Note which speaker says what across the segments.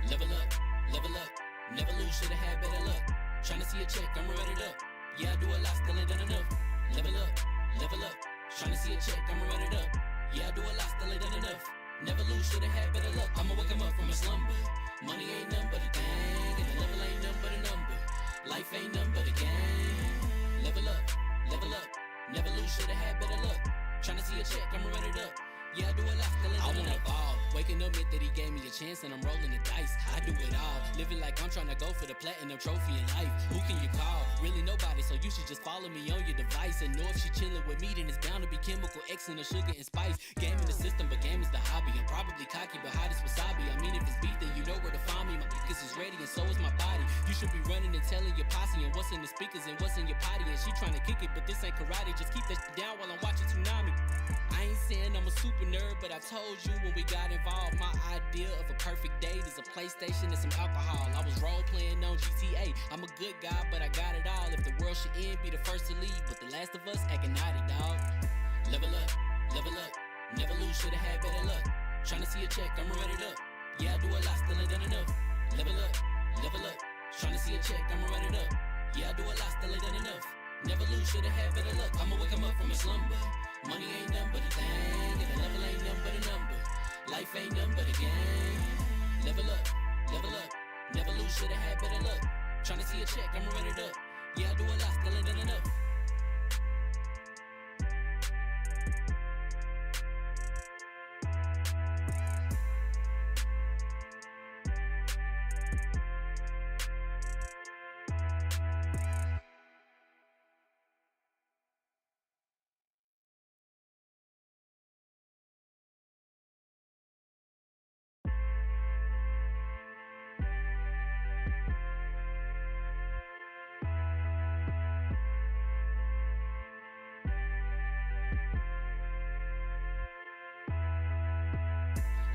Speaker 1: Level up, level up. Never lose, should've had better luck. Tryna see a check, I'm run it up. Yeah, I do a lot, still ain't done enough. Level up, level up. Tryna see a check, I'ma run it up. Yeah, I do a lot, still ain't done enough. Never lose, should've had better luck. I'ma wake 'em up from a slumber. Money ain't nothing but a thing, and the level ain't nothing but a number. Life ain't nothing but a game. Level up, level up. Never lose, should've had better luck. Tryna see a check, I'ma run it up. Yeah, I do a lot, still ain't done enough. Waking up meant that he gave me a chance and I'm rolling the dice. I do it all, living like I'm trying to go for the platinum trophy in life. Who can you call? Really nobody, so you should just follow me on your device. And know if she chilling with me, then it's bound to be chemical X and the sugar and spice. Game in the system, but game is the hobby. I'm probably cocky, but hot as wasabi. I mean, if it's beef, then you know where to find me. My niggas is ready and so is my body. You should be running and telling your posse and what's in the speakers and what's in your potty. And she trying to kick it, but this ain't karate. Just keep that shit down while I'm watching Tsunami. I ain't saying I'm a super nerd, but I told you when we got involved, my idea of a perfect date is a PlayStation and some alcohol. I was role playing on GTA. I'm a good guy, but I got it all. If the world should end, be the first to leave, but the last of us acting naughty, dog. Level up, level up. Never lose, should've had better luck. Tryna see a check, I'ma run it up. Yeah, I do a lot, still ain't done enough. Level up, level up. Tryna see a check, I'ma run it up. Yeah, I do a lot, still ain't done enough. Never lose, should've had better luck. I'ma wake 'em up from a slumber. Money ain't nothing but a thing, and the level ain't nothing but a number. Life ain't nothing but a game. Level up, level up. Never lose, should've had better luck. Tryna see a check, I'ma run it up. Yeah, I do a lot, still ain't done enough.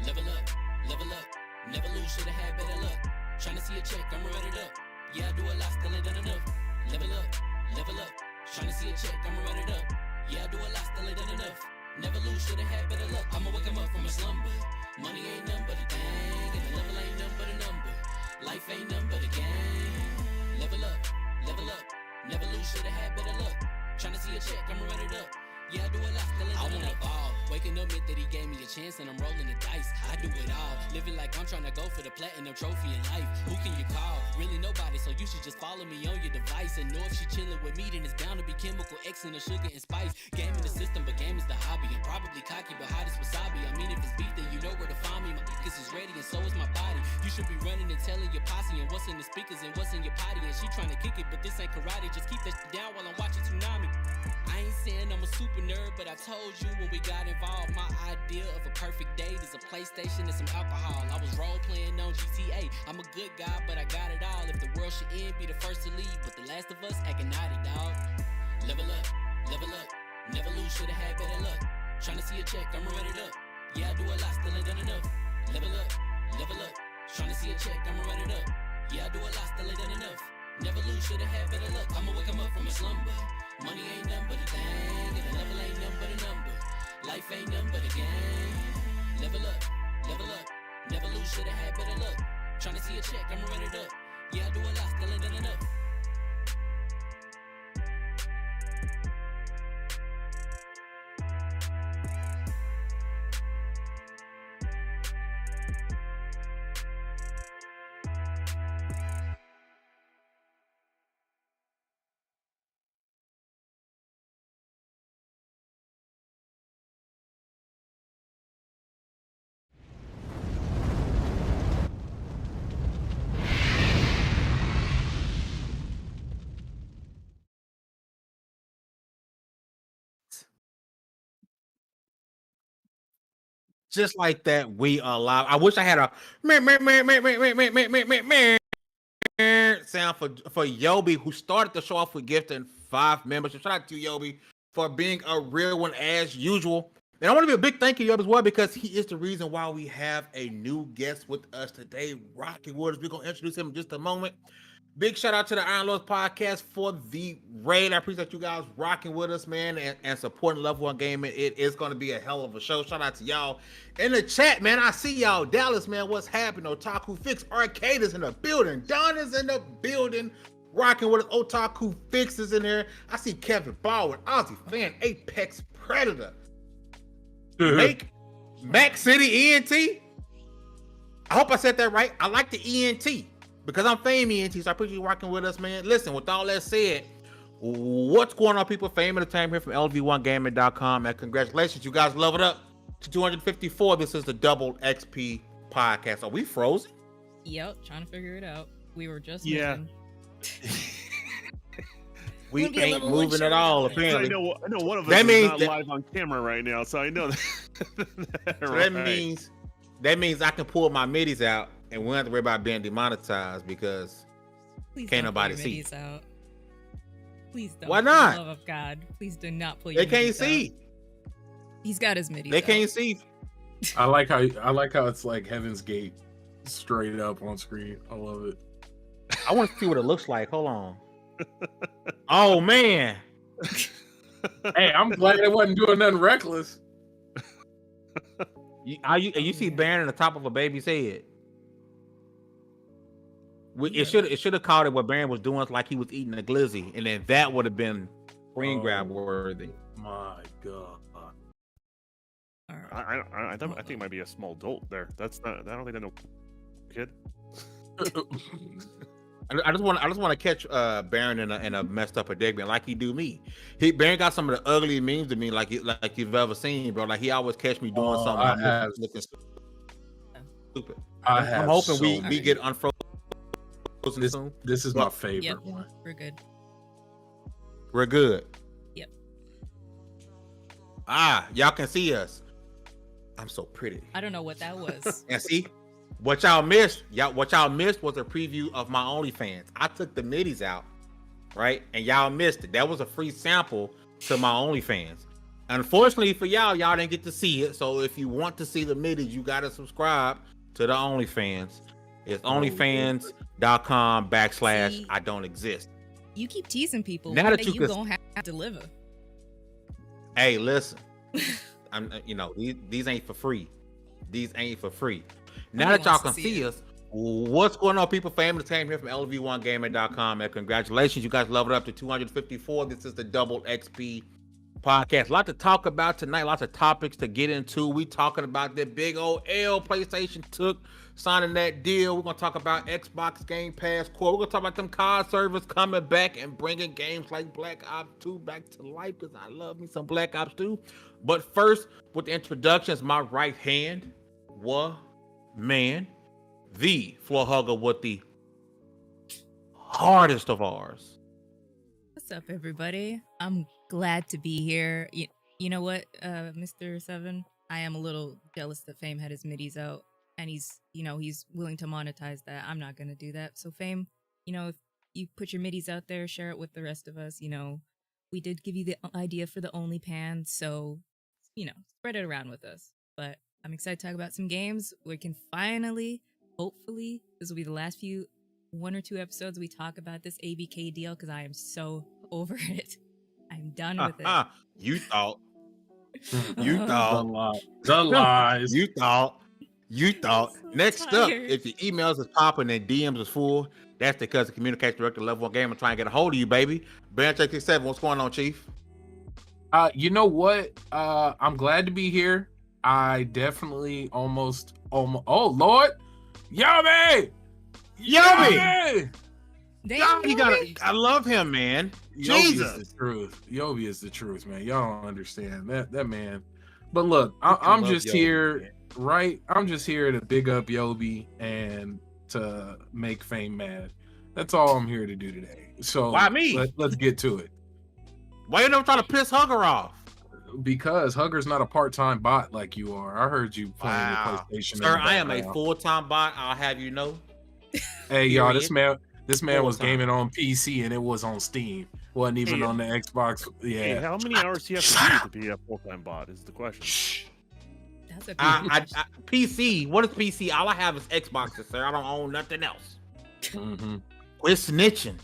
Speaker 1: Level up, level up. Never lose, should've had better luck. Tryna see a check, I'ma run it up. Yeah, I do a lot, still ain't done enough. Level up, level up. Tryna see a check, I'ma run it up. Yeah, I do a lot, still ain't done enough. Never lose, should've had better luck. I'ma wake 'em up from a slumber. Money ain't nothing but a thing, and the level ain't nothing but a number. Life ain't nothing but a game. Level up, level up. Never lose, should've had better luck. Tryna see a check, I'ma run it up. Yeah, I do a lot, still ain't done enough. Waking up meant that he gave me a chance and I'm rolling the dice. I do it all, living like I'm trying to go for the platinum trophy in life. Who can you call? Really nobody, so you should just follow me on your device. And know if she chilling with me, then it's bound to be chemical X and the sugar and spice. Game in the system, but game is the hobby. I'm probably cocky, but hot as wasabi. I mean, if it's beef, then you know where to find me. My niggas is ready and so is my body. You should be running and telling your posse and what's in the speakers and what's in your potty. And she trying to kick it, but this ain't karate. Just keep that shit down while I'm watching Tsunami. I ain't saying I'm a super nerd, but I told you when we got involved, my idea of a perfect date is a PlayStation and some alcohol. I was role playing on GTA. I'm a good guy, but I got it all. If the world should end, be the first to leave, but the last of us acting naughty, dog. Level up, level up. Never lose, should've had better luck. Tryna see a check, I'ma run it up. Yeah, I do a lot, still ain't done enough. Level up, level up. Tryna see a check, I'ma run it up. Yeah, I do a lot, still ain't done enough. Never lose, should've had better luck. I'ma wake 'em up from a slumber. Money ain't nothing but a thing, and the level ain't nothing but a number. Life ain't nothing but a game. Level up, level up. Never lose, should've had better luck. Tryna see a check, I'ma run it up. Yeah, I do a lot, still ain't done enough.
Speaker 2: Just like that, we are live. I wish I had a sound for Yobi, who started the show off with gifting 5 members. So shout out to you, Yobi, for being a real one as usual. And I want to be a big thank you, Yobi, as well, because he is the reason why we have a new guest with us today, Rocky Waters. We're going to introduce him in just a moment. Big shout out to the Iron Lords podcast for the raid. I appreciate you guys rocking with us, man, and supporting Level 1 Gaming. It is going to be a hell of a show. Shout out to y'all in the chat, man. I see y'all. Dallas, man, what's happening? Otaku Fix Arcade is in the building. Don is in the building. Rocking with us. Otaku Fix is in there. I see Kevin Baldwin, Aussie Fan, Apex Predator. Mac City ENT. I hope I said that right. I like the ENT because I'm Fame ENT, so I appreciate you rocking with us, man. Listen, with all that said, what's going on, people? Fame Entertainment here from LV1Gaming.com, and congratulations, you guys leveled up to 254. This is the Double XP podcast. Are we frozen?
Speaker 3: Yep, trying to figure it out. We were just
Speaker 4: moving.
Speaker 2: We ain't moving at all, apparently.
Speaker 4: I know one of us is not live on camera right now, so I know that.
Speaker 2: That means I can pull my middies out and we don't have to worry about being demonetized because can't nobody see.
Speaker 3: Out. Please don't.
Speaker 2: Why not?
Speaker 3: For the love of God, please do not pull your
Speaker 2: They can't
Speaker 3: middies
Speaker 2: see.
Speaker 3: Out. He's got his middies.
Speaker 2: They
Speaker 3: out.
Speaker 2: can't see.
Speaker 5: I like how it's like Heaven's Gate straight up on screen. I love it.
Speaker 2: I want to see what it looks like. Hold on. Oh man.
Speaker 5: Hey, I'm glad they wasn't doing nothing reckless.
Speaker 2: You see Baron on the top of a baby's head. It should have called it what Baron was doing, like he was eating a glizzy, and then that would have been screen grab worthy.
Speaker 5: My God.
Speaker 4: I think it might be a small dolt there. That's not. I don't think that's no kid.
Speaker 2: I just want to catch Baron in a messed up predicament like he do me. Baron got some of the ugly memes to me like you've ever seen, bro. Like he always catch me doing something looking stupid. I'm hoping we get unfrozen soon.
Speaker 5: This is my favorite one.
Speaker 3: We're good.
Speaker 2: We're good.
Speaker 3: Yep.
Speaker 2: Y'all can see us. I'm so pretty.
Speaker 3: I don't know what that was.
Speaker 2: And see, what y'all missed was a preview of my OnlyFans. I took the middies out, right? And y'all missed it. That was a free sample to my OnlyFans. Unfortunately for y'all didn't get to see it. So if you want to see the middies, you gotta subscribe to the OnlyFans. It's onlyfans.com/I don't exist.
Speaker 3: You keep teasing people.
Speaker 2: Now that you
Speaker 3: gonna have to deliver.
Speaker 2: Hey, listen. These ain't for free. Now that y'all can see us, what's going on, people? Fame Entertainment here from LV1Gaming.com, and congratulations, you guys leveled up to 254. This is the Double XP podcast. A lot to talk about tonight, lots of topics to get into. We talking about that big old L PlayStation took, signing that deal. We're gonna talk about Xbox Game Pass Core. We're gonna talk about them COD servers coming back and bringing games like Black Ops 2 back to life, because I love me some Black Ops 2. But first, with the introductions, my right hand, man, the floor hugger with the hardest of ours.
Speaker 3: What's up, everybody? I'm glad to be here. You know what, Mr. Seven? I am a little jealous that Fame had his middies out, and he's willing to monetize that. I'm not gonna do that. So Fame, if you put your middies out there, share it with the rest of us. We did give you the idea for the OnlyPans, so spread it around with us. But I'm excited to talk about some games. We can finally, hopefully, this will be the last one or two episodes we talk about this ABK deal, because I am so over it. I'm done with it.
Speaker 2: You thought.
Speaker 5: The lies.
Speaker 2: You thought.
Speaker 3: So
Speaker 2: Next
Speaker 3: tired.
Speaker 2: up, if your emails is popping and DMs is full, that's because the communication director Level 1 Gamer trying to get a hold of you, baby. Branch 67, what's going on, Chief?
Speaker 5: You know what? I'm glad to be here. I definitely almost. Oh Lord, Yummy!
Speaker 2: Yobi, I love him, man. Jesus,
Speaker 5: is the truth. Yobi is the truth, man. Y'all don't understand that man. But look, I'm just
Speaker 2: Yobi,
Speaker 5: here,
Speaker 2: man.
Speaker 5: right? I'm just here to big up Yobi and to make Fame mad. That's all I'm here to do today. So
Speaker 2: why me?
Speaker 5: Let's get to it.
Speaker 2: Why you never try to piss Hugger off?
Speaker 5: Because Hugger's not a part-time bot like you are. I heard you playing with PlayStation.
Speaker 2: Sir, I am a full-time bot. I'll have you know.
Speaker 5: Hey, y'all, this man was
Speaker 2: Full-time.
Speaker 5: gaming on PC and it was on Steam. Wasn't even on the Xbox. Yeah.
Speaker 4: Hey, how many hours do you have to be a full-time bot? Is the question.
Speaker 3: That's a
Speaker 2: PC. What is PC? All I have is Xboxes, sir. I don't own nothing else.
Speaker 5: Mm-hmm.
Speaker 2: Quit snitching.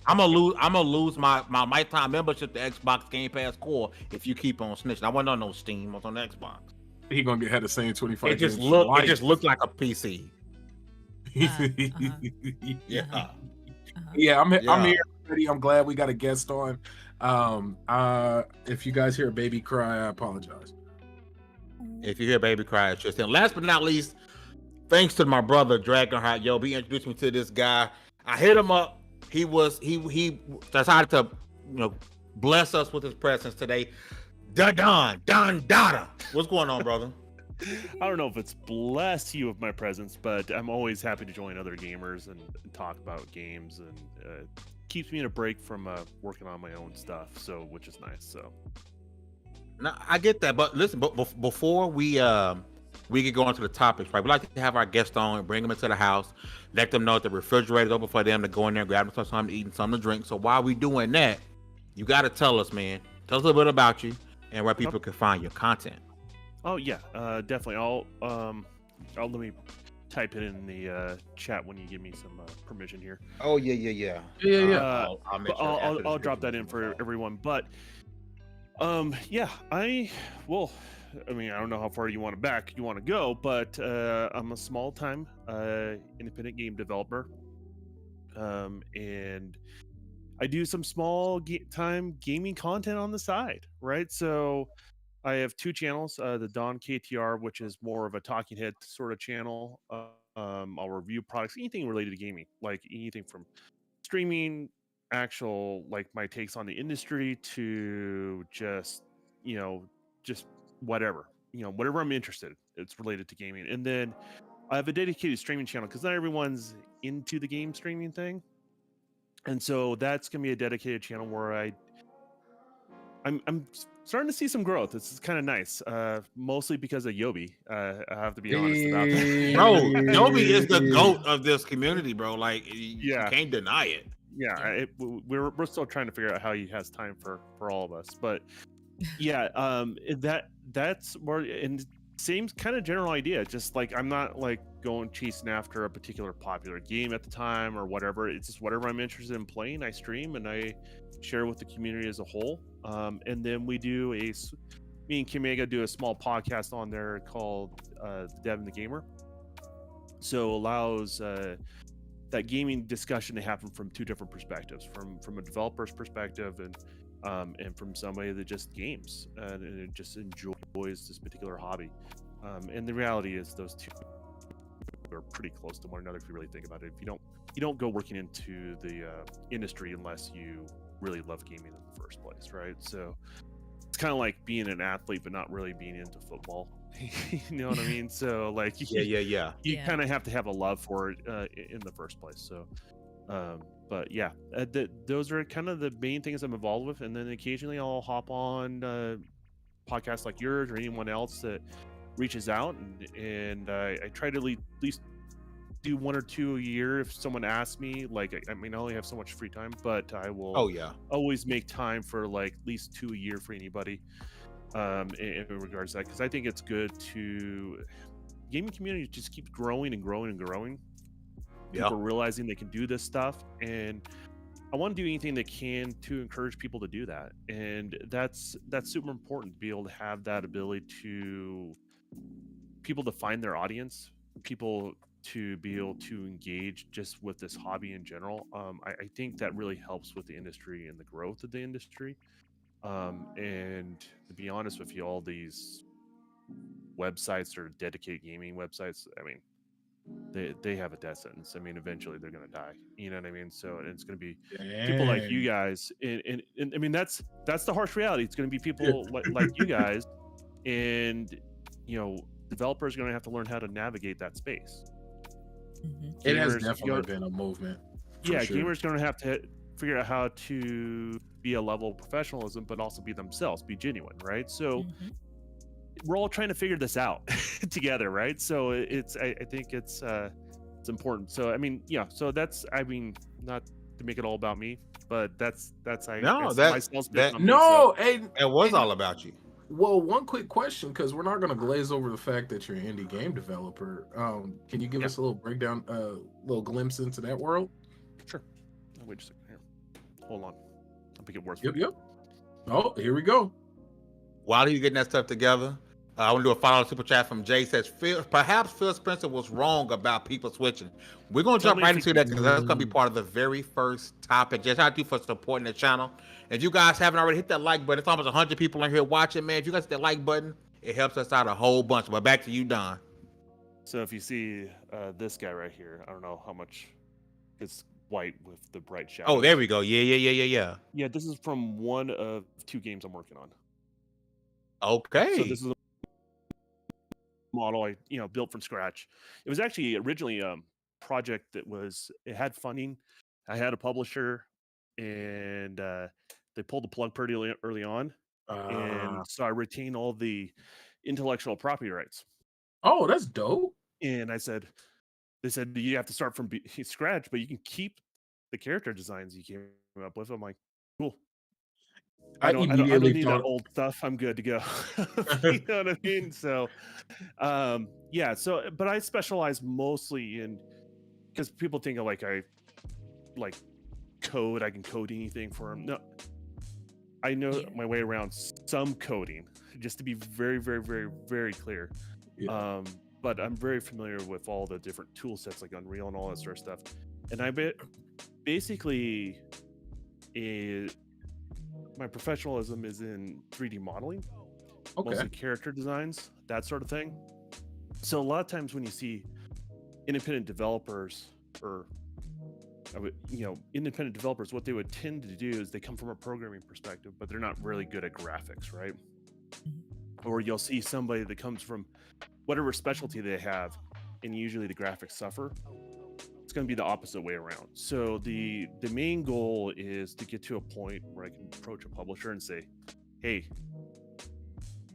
Speaker 2: I'm gonna lose my lifetime membership to Xbox Game Pass Core if you keep on snitching. I wasn't on no Steam. I was on Xbox.
Speaker 5: He gonna have the same 25.
Speaker 2: It just looked like a PC.
Speaker 3: Uh-huh.
Speaker 2: Yeah.
Speaker 3: Uh-huh.
Speaker 5: Yeah, I'm
Speaker 2: Yeah.
Speaker 5: here already. I'm glad we got a guest on. If you guys hear a baby cry, I apologize.
Speaker 2: If you hear baby cry, it's just him. Last but not least, thanks to my brother Dragonheart. Yo, he introduced me to this guy. I hit him up. He decided to, bless us with his presence today. Don Dada. What's going on, brother?
Speaker 4: I don't know if it's bless you with my presence, but I'm always happy to join other gamers and talk about games, and keeps me in a break from working on my own stuff. So, which is nice. So,
Speaker 2: Now I get that, but listen, before we get going to the topics, right? We like to have our guests on and bring them into the house, let them know that the refrigerator's open for them to go in there, grab them something to eat and something to drink. So while we doing that, you got to tell us, man. Tell us a little bit about you and where people can find your content.
Speaker 4: oh yeah, definitely. I'll let me type it in the chat when you give me some permission here.
Speaker 2: Oh yeah.
Speaker 5: Yeah.
Speaker 2: I'll make
Speaker 4: But
Speaker 2: sure after
Speaker 4: I'll
Speaker 2: this
Speaker 4: drop that
Speaker 2: video
Speaker 4: in for
Speaker 2: goes out.
Speaker 4: everyone. But yeah, I don't know how far you want to go, but I'm a small time independent game developer, and I do some small time gaming content on the side, right? So I have two channels, the Don KTR, which is more of a talking head sort of channel. I'll review products, anything related to gaming, like anything from streaming, actual like my takes on the industry, to just just whatever whatever I'm interested. It's related to gaming, and then I have a dedicated streaming channel because not everyone's into the game streaming thing, and so that's gonna be a dedicated channel where I'm starting to see some growth. It's kind of nice, mostly because of Yobi. I have to be honest about that.
Speaker 2: Bro, Yobi is the GOAT of this community, bro. Like, you
Speaker 4: Yeah.
Speaker 2: can't deny it.
Speaker 4: Yeah, we're still trying to figure out how he has time for all of us, but yeah, that's more, and same kind of general idea. Just like I'm not like going chasing after a particular popular game at the time or whatever. It's just whatever I'm interested in playing, I stream and I share with the community as a whole. And then we do me and Kimega do a small podcast on there called The Dev and the Gamer. So allows that gaming discussion to happen from two different perspectives, from a developer's perspective and from somebody that just games and it just enjoys this particular hobby. And the reality is those two are pretty close to one another if you really think about it. If you don't go working into the industry unless you really love gaming in the first place, right? So it's kind of like being an athlete but not really being into football. You know what I mean? So like
Speaker 2: Yeah.
Speaker 4: you kind of have to have a love for it in the first place. So but yeah, those are kind of the main things I'm involved with, and then occasionally I'll hop on podcasts like yours or anyone else that reaches out, and I try to at least do one or two a year if someone asks me. Like, I mean, I only have so much free time, but I will always make time for like at least 2 a year for anybody in regards to that, because I think it's good to gaming community just keeps growing and growing and growing. People realizing they can do this stuff, and I want to do anything they can to encourage people to do that, and that's super important to be able to have that ability to people to find their audience, people to be able to engage just with this hobby in general. I think that really helps with the industry and the growth of the industry. And to be honest with you, all these websites or dedicated gaming websites, I mean, they have a death sentence. I mean, eventually they're gonna die. You know what I mean? So it's gonna be people like you guys, and I mean that's the harsh reality. It's gonna be people like you guys, and developers are gonna have to learn how to navigate that space.
Speaker 5: It has definitely been a movement.
Speaker 4: Yeah, sure. Gamers gonna have to figure out how to be a level of professionalism, but also be themselves, be genuine, right? So we're all trying to figure this out together, right? So I think it's important. So I mean, yeah. So that's, I mean, not to make it all about me, but that's
Speaker 2: it was all about you.
Speaker 5: Well, one quick question, because we're not going to glaze over the fact that you're an indie game developer. Can you give us a little breakdown, little glimpse into that world?
Speaker 4: Sure. Wait just a second here. Hold on. I'll make it worse.
Speaker 5: Yep. Oh, here we go.
Speaker 2: While he's getting that stuff together, I want to do a final super chat from Jay. Says, perhaps Phil Spencer was wrong about people switching. We're going to jump right into that because that's going to be part of the very first topic. Just how to do for supporting the channel. If you guys haven't already hit that like button, it's almost 100 people in here watching, man. If you guys hit that like button, it helps us out a whole bunch. But back to you, Don.
Speaker 4: So if you see this guy right here, I don't know how much it's white with the bright shadow.
Speaker 2: Oh, there we go. Yeah.
Speaker 4: Yeah, this is from one of 2 games I'm working on.
Speaker 2: Okay.
Speaker 4: So this is a model I built from scratch. It was actually originally a project that it had funding. I had a publisher, and they pulled the plug pretty early on, and so I retained all the intellectual property rights.
Speaker 5: Oh, that's dope.
Speaker 4: And they said you have to start from scratch, but you can keep the character designs you came up with. I'm like, cool. I don't need that old stuff. I'm good to go. You know what I mean? So, yeah. So, but I specialize mostly in, because people think of I code. I can code anything for them. No, I know my way around some coding. Just to be very, very, very, very clear. Yeah. But I'm very familiar with all the different tool sets like Unreal and all that sort of stuff. And basically my professionalism is in 3D modeling, mostly character designs, that sort of thing. So a lot of times when you see independent developers independent developers, what they would tend to do is they come from a programming perspective, but they're not really good at graphics, right? Or you'll see somebody that comes from whatever specialty they have, and usually the graphics suffer. It's going to be the opposite way around. So the main goal is to get to a point where I can approach a publisher and say, hey,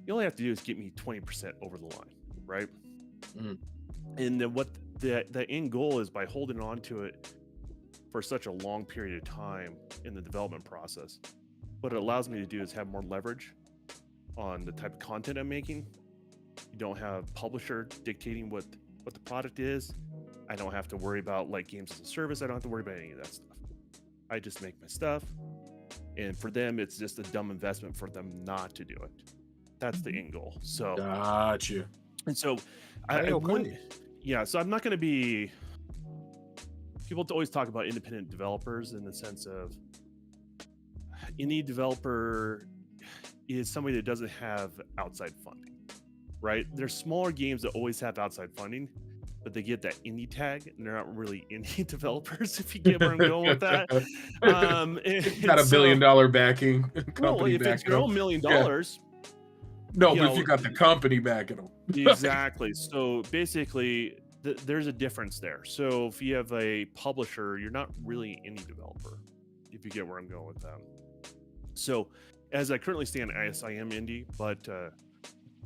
Speaker 4: you only have to do is get me 20% over the line, right? And then what the end goal is, by holding on to it for such a long period of time in the development process, what it allows me to do is have more leverage on the type of content I'm making. You don't have publisher dictating what the product is. I don't have to worry about games as a service. I don't have to worry about any of that stuff. I just make my stuff, and for them, it's just a dumb investment for them not to do it. That's the end goal. So
Speaker 5: gotcha.
Speaker 4: And so I wouldn't. Yeah. So I'm not going to be. People always talk about independent developers in the sense of indie developer is somebody that doesn't have outside funding, right? There's smaller games that always have outside funding, but they get that indie tag, and they're not really indie developers, if you get where I'm going with that.
Speaker 5: Got $1 billion backing.
Speaker 4: Well, if it's your own $1 million.
Speaker 5: No, but if you got the company backing them.
Speaker 4: Exactly. So basically, there's a difference there. So if you have a publisher, you're not really an indie developer, if you get where I'm going with that. So as I currently stand, I am indie, but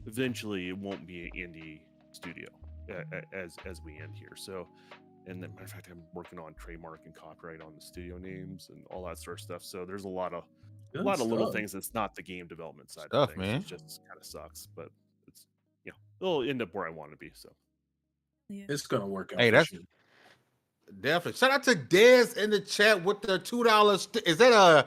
Speaker 4: eventually it won't be an indie studio as we end here. So, and then, matter of fact, I'm working on trademark and copyright on the studio names and all that sort of stuff. So there's a lot of little things that's not the game development side of things.
Speaker 2: Man.
Speaker 4: It just kind of sucks, but it's it'll end up where I want to be. So
Speaker 5: it's gonna work out.
Speaker 2: Hey, that's definitely. Shout out to Dez in the chat with the $2. Is that a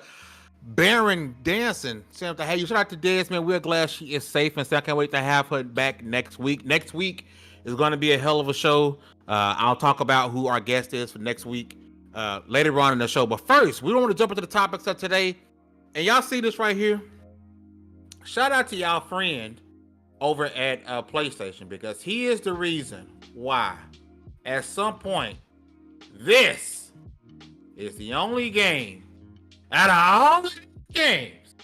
Speaker 2: Baron dancing? Hey, you shout out to Dez, man. We're glad she is safe, and so I can't wait to have her back next week. Next week is going to be a hell of a show. I'll talk about who our guest is for next week later on in the show. But first, we don't want to jump into the topics of today. And y'all see this right here? Shout out to y'all friend over at PlayStation, because he is the reason why at some point this is the only game out of all the games,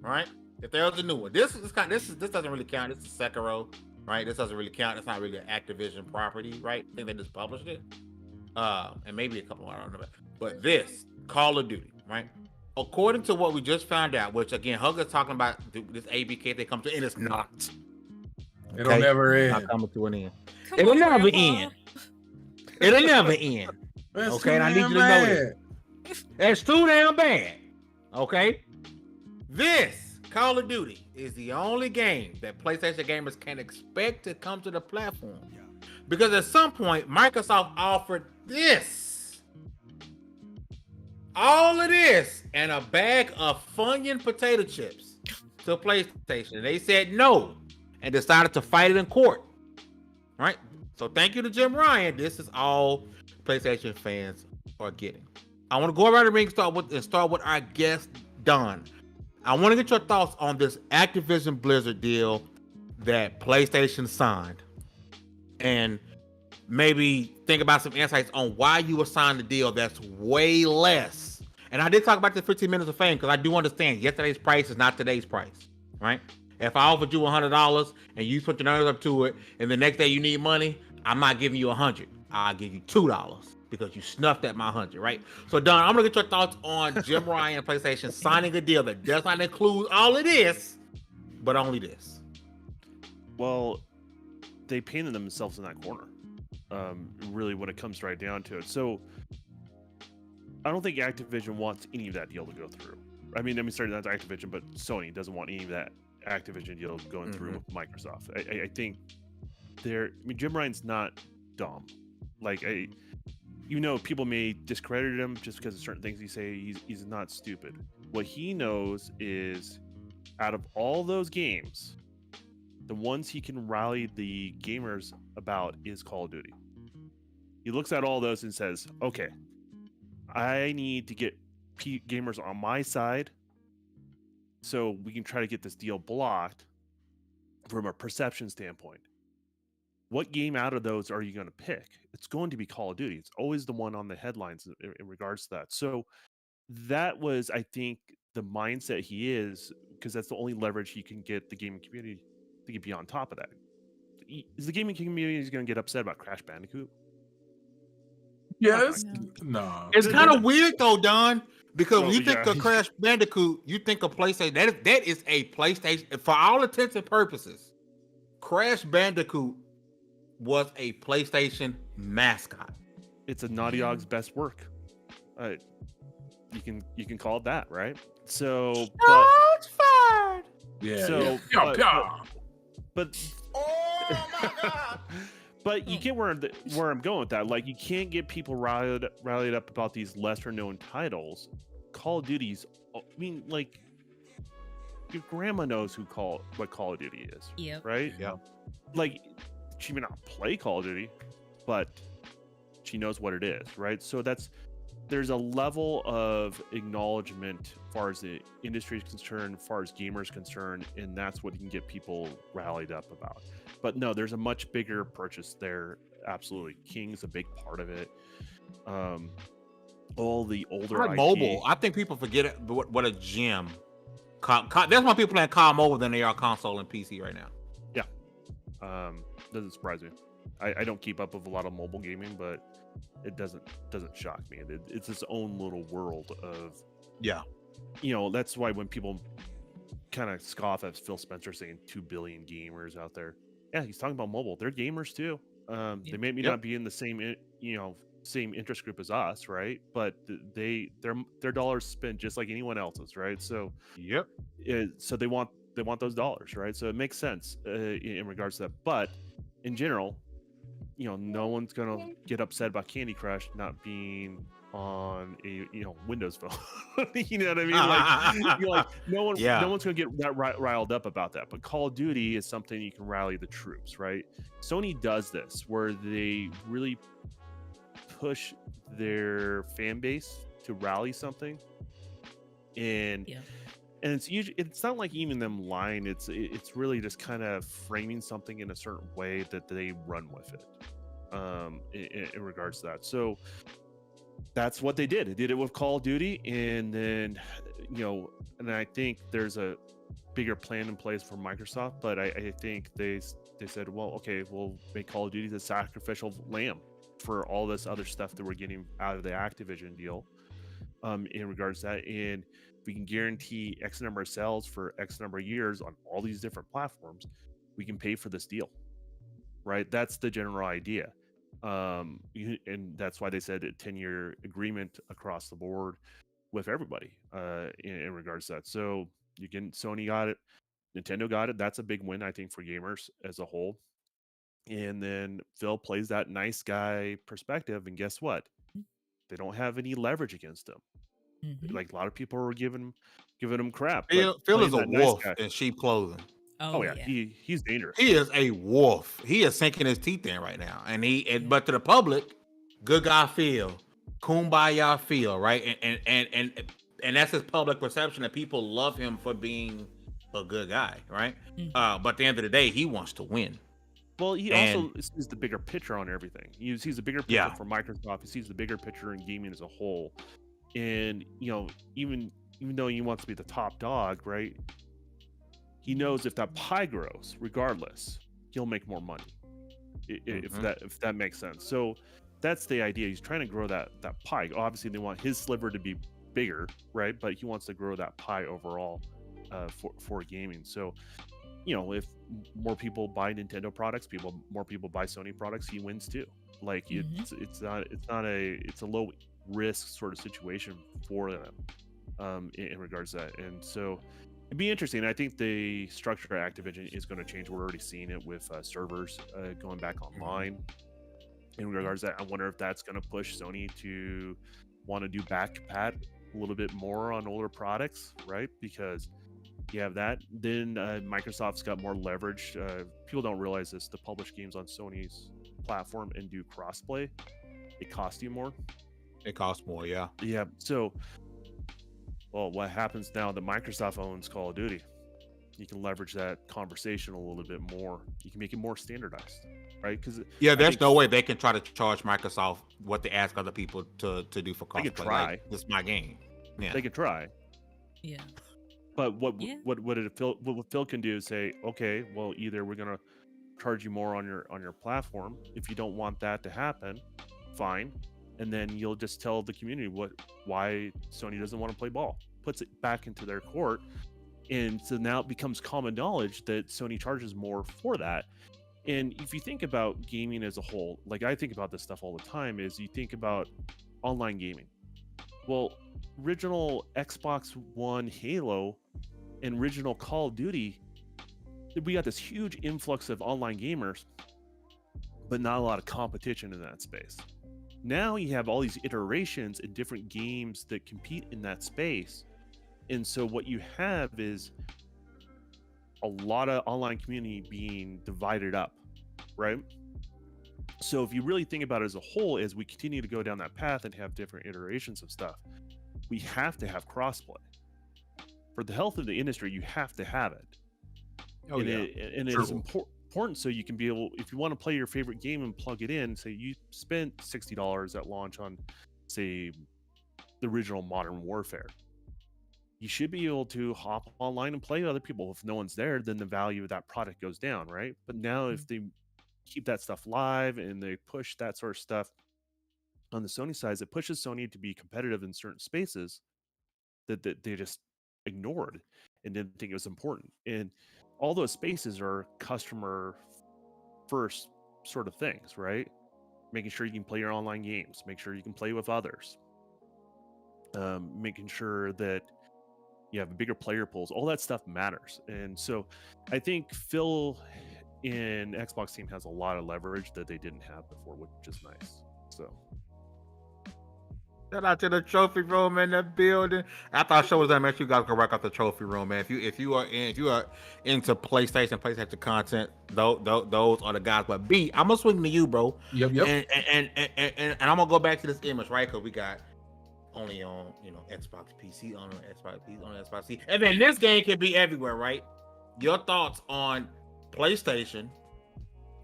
Speaker 2: right? If there was a new one, this doesn't really count. This is Sekiro, right? This doesn't really count. It's not really an Activision property, right? I think they just published it, and maybe a couple more. I don't know, but this Call of Duty, right? According to what we just found out, which again, Hugger's talking about this ABK they come to, and it's not.
Speaker 5: It'll never end.
Speaker 2: Not coming to an end. It'll never end. It'll never end. Okay, and I need you to know this. That's too damn bad. Okay, this Call of Duty is the only game that PlayStation gamers can expect to come to the platform. Because at some point, Microsoft offered this. All of this and a bag of Funyun potato chips to PlayStation. They said no and decided to fight it in court. All right. So thank you to Jim Ryan. This is all PlayStation fans are getting. I want to go around the ring and start with our guest, Don. I want to get your thoughts on this Activision Blizzard deal that PlayStation signed, and maybe think about some insights on why you assigned a deal that's way less. And I did talk about the 15 minutes of fame because I do understand yesterday's price is not today's price, right? If I offered you $100 and you put your numbers up to it, and the next day you need money, I'm not giving you $100. I'll give you $2 because you snuffed at my 100, right? So, Don, I'm gonna get your thoughts on Jim Ryan and PlayStation signing a deal that does not include all of this, but only this.
Speaker 4: Well, they painted themselves in that corner. Really, when it comes right down to it. So, I don't think Activision wants any of that deal to go through. I mean, sorry, not Activision, but Sony doesn't want any of that Activision deal going through with Microsoft. I think Jim Ryan's not dumb. Like, people may discredit him just because of certain things he say. He's not stupid. What he knows is, out of all those games, the ones he can rally the gamers about is Call of Duty. He looks at all those and says, okay, I need to get gamers on my side so we can try to get this deal blocked from a perception standpoint. What game out of those are you going to pick? It's going to be Call of Duty. It's always the one on the headlines in regards to that. So that was, I think, the mindset he is, because that's the only leverage he can get the gaming community to be on top of that. Is the gaming community going to get upset about Crash Bandicoot?
Speaker 5: Yes. No.
Speaker 2: It's kind of weird though, Don, because when you think
Speaker 4: yeah.
Speaker 2: of Crash Bandicoot, you think of PlayStation. That is a PlayStation for all intents and purposes. Crash Bandicoot was a PlayStation mascot.
Speaker 4: It's a Naughty Dog's best work. You can call it that, right? So,
Speaker 2: Shots fired.
Speaker 5: Yeah.
Speaker 4: So,
Speaker 5: yeah.
Speaker 4: but
Speaker 2: Oh my God.
Speaker 4: But you get where I'm going with that. Like, you can't get people rallied up about these lesser known titles. Call of Duty's, like, your grandma knows what Call of Duty is.
Speaker 3: Yep.
Speaker 4: Right?
Speaker 2: Yeah.
Speaker 4: Like, she may not play Call of Duty, but she knows what it is, right? So there's a level of acknowledgement as far as the industry is concerned, as far as gamers concerned, and that's what you can get people rallied up about. But no, there's a much bigger purchase there. Absolutely. King's a big part of it. All the older IP.
Speaker 2: Mobile. I think people forget what a gem. That's why people playing COD mobile than they are console and PC right now.
Speaker 4: Yeah. Doesn't surprise me. I don't keep up with a lot of mobile gaming, but it doesn't shock me. It's its own little world of, that's why when people kind of scoff at Phil Spencer saying 2 billion gamers out there, yeah, he's talking about mobile. They're gamers too. They may not be in the same same interest group as us, right? But their dollars spent just like anyone else's, right? So so they want those dollars, right? So it makes sense in regards to that. But in general, no one's gonna get upset about Candy Crush not being on a Windows phone. You know what I mean? Like no one's gonna get that riled up about that. But Call of Duty is something you can rally the troops, right? Sony does this where they really push their fan base to rally something, and it's not like even them lying. It's really just kind of framing something in a certain way that they run with it. In regards to that, so that's what they did. They did it with Call of Duty, and then and I think there's a bigger plan in place for Microsoft. But I think they said, well, okay, we'll make Call of Duty the sacrificial lamb for all this other stuff that we're getting out of the Activision deal. In regards to that, and we can guarantee X number of sales for X number of years on all these different platforms, we can pay for this deal, right? That's the general idea. And that's why they said a 10-year agreement across the board with everybody in regards to that. So Sony got it, Nintendo got it. That's a big win, I think, for gamers as a whole. And then Phil plays that nice guy perspective, and guess what? They don't have any leverage against him.
Speaker 3: Mhm.
Speaker 4: Like a lot of people were giving him crap, but
Speaker 2: Phil is
Speaker 4: playing
Speaker 2: a
Speaker 4: that nice
Speaker 2: wolf
Speaker 4: guy.
Speaker 2: in sheep clothing.
Speaker 4: Oh
Speaker 3: Oh
Speaker 4: yeah,
Speaker 3: yeah.
Speaker 4: he's dangerous.
Speaker 2: He is a wolf. He is sinking his teeth in right now,
Speaker 3: Yeah.
Speaker 2: but to the public, good guy Phil, kumbaya Phil, right? And that's his public perception, that people love him for being a good guy, right?
Speaker 3: Mhm.
Speaker 2: But at the end of the day, he wants to win.
Speaker 4: Well, he
Speaker 2: And
Speaker 4: also sees the bigger picture on everything. He sees the bigger picture
Speaker 2: Yeah.
Speaker 4: for Microsoft. He sees the bigger picture in gaming as a whole. And even though he wants to be the top dog, right? He knows if that pie grows, regardless, he'll make more money. If that makes sense. So that's the idea. He's trying to grow that pie. Obviously, they want his sliver to be bigger, right? But he wants to grow that pie overall for gaming. So if more people buy Nintendo products, more people buy Sony products, he wins too. Like it's a low risk sort of situation for them in regards to that. And so it'd be interesting. I think the structure of Activision is going to change. We're already seeing it with servers going back online. In regards to that, I wonder if that's going to push Sony to want to do back compat a little bit more on older products, right? Because you have that. Then Microsoft's got more leverage. People don't realize this. To publish games on Sony's platform and do crossplay, it costs you more.
Speaker 2: It costs more, yeah.
Speaker 4: Yeah. So, well, what happens now that Microsoft owns Call of Duty? You can leverage that conversation a little bit more. You can make it more standardized, right? Because
Speaker 2: there's no way they can try to charge Microsoft what they ask other people to do for crossplay.
Speaker 4: They could try.
Speaker 2: Like, this is my game. Yeah,
Speaker 4: they could try.
Speaker 3: Yeah.
Speaker 4: But what Phil can do is say, okay, well, either we're gonna charge you more on your platform. If you don't want that to happen, fine. And then you'll just tell the community why Sony doesn't want to play ball. Puts it back into their court. And so now it becomes common knowledge that Sony charges more for that. And if you think about gaming as a whole, like I think about this stuff all the time, is you think about online gaming. Well, original Xbox One Halo and original Call of Duty, we got this huge influx of online gamers, but not a lot of competition in that space. Now you have all these iterations and different games that compete in that space. And so what you have is a lot of online community being divided up, right? So if you really think about it as a whole, as we continue to go down that path and have different iterations of stuff, we have to have crossplay. For the health of the industry, you have to have it. And it's important so you can be able, if you want to play your favorite game and plug it in, say you spent $60 at launch on, say, the original Modern Warfare. You should be able to hop online and play with other people. If no one's there, then the value of that product goes down, right? But now if they keep that stuff live and they push that sort of stuff on the Sony side, it pushes Sony to be competitive in certain spaces that they just ignored and didn't think it was important. And all those spaces are customer first sort of things, right? Making sure you can play your online games, make sure you can play with others, making sure that you have bigger player pools. All that stuff matters. And so I think Phil in Xbox team has a lot of leverage that they didn't have before, which is nice. So
Speaker 2: shout out to the trophy room in the building. After our show was done, make sure you guys can work out the trophy room, man. If you are into PlayStation content, those are the guys. But B, I'm gonna swing to you, bro.
Speaker 5: Yep.
Speaker 2: And I'm gonna go back to this image, right? Because we got only on Xbox PC, on Xbox PC, on Xbox C, and then this game can be everywhere, right? Your thoughts on PlayStation?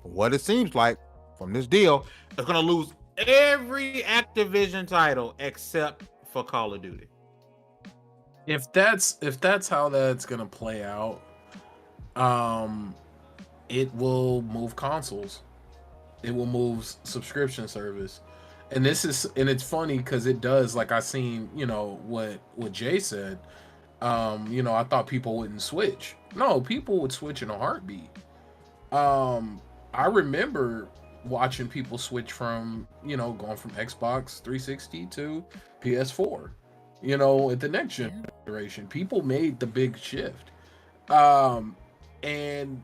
Speaker 2: What it seems like from this deal, it's gonna lose every Activision title except for Call of Duty.
Speaker 5: If that's how that's gonna play out, it will move consoles. It will move subscription service. And it's funny because it does, like I seen, what Jay said. I thought people wouldn't switch. No, people would switch in a heartbeat. I remember watching people switch from, going from Xbox 360 to PS4. You know, at the next
Speaker 3: Yeah.
Speaker 5: generation, people made the big shift. Um, and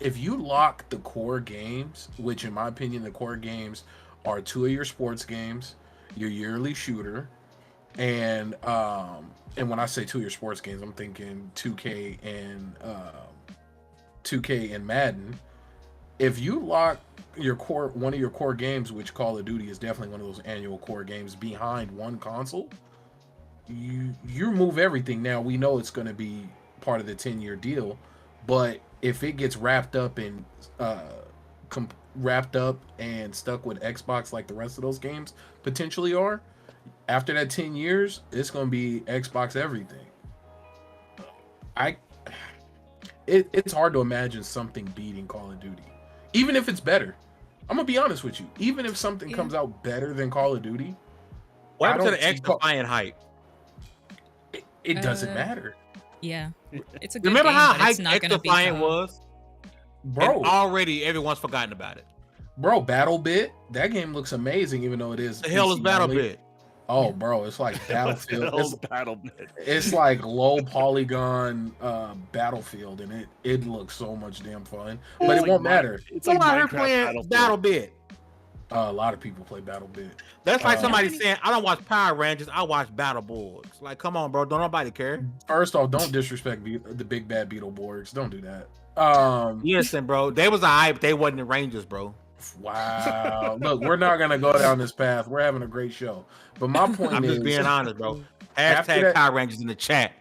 Speaker 5: if you lock the core games, which in my opinion, the core games are two of your sports games, your yearly shooter, and when I say two of your sports games, I'm thinking 2K and Madden. If you lock one of your core games, which Call of Duty is definitely one of those annual core games, behind one console, you move everything. Now we know it's going to be part of the 10-year deal, but if it gets uh wrapped up and stuck with Xbox like the rest of those games potentially are, after that 10 years, it's going to be Xbox everything. I it's hard to imagine something beating Call of Duty, even if it's better. I'm gonna be honest with you. Even if something comes out better than Call of Duty,
Speaker 2: What
Speaker 5: I
Speaker 2: happened to
Speaker 5: don't
Speaker 2: the
Speaker 5: see
Speaker 2: X Defiant hype?
Speaker 5: it doesn't matter,
Speaker 3: Yeah, it's a good
Speaker 2: Remember
Speaker 3: game,
Speaker 2: how
Speaker 3: but it's
Speaker 2: hyped
Speaker 3: not
Speaker 2: X
Speaker 3: gonna be
Speaker 2: Defiant
Speaker 3: top.
Speaker 2: was? And
Speaker 5: bro.
Speaker 2: already everyone's forgotten about it.
Speaker 5: Bro, Battle Bit, that game looks amazing, even though it is
Speaker 2: The hell is
Speaker 5: PC
Speaker 2: Battle
Speaker 5: only.
Speaker 2: Bit?
Speaker 5: Oh,
Speaker 3: Yeah.
Speaker 5: bro, it's like
Speaker 4: What the
Speaker 5: Battlefield.
Speaker 4: hell's Battle.net?
Speaker 5: It's like low polygon Battlefield, and it looks so much damn fun. But
Speaker 4: It's
Speaker 5: it
Speaker 4: like
Speaker 5: won't matter.
Speaker 4: It's
Speaker 2: Who
Speaker 4: like
Speaker 2: out here
Speaker 4: Minecraft
Speaker 2: playing
Speaker 4: Battlefield.
Speaker 2: Battle Bit?
Speaker 5: A lot of people play Battle Bit.
Speaker 2: That's like
Speaker 5: Uh,
Speaker 2: somebody
Speaker 3: many-
Speaker 2: saying, I don't watch Power Rangers, I watch Battle Boards. Like, come on, bro. Don't nobody care.
Speaker 5: First off, don't disrespect the big bad Beetleborgs. Don't do that.
Speaker 2: Listen, bro. They was a hype. They wasn't the Rangers, bro.
Speaker 5: Wow. Look, we're not gonna go down this path. We're having a great show. But my point
Speaker 2: I'm
Speaker 5: is,
Speaker 2: just being honest, bro.
Speaker 5: After
Speaker 2: Hashtag
Speaker 5: that-
Speaker 2: Power Rangers in the chat.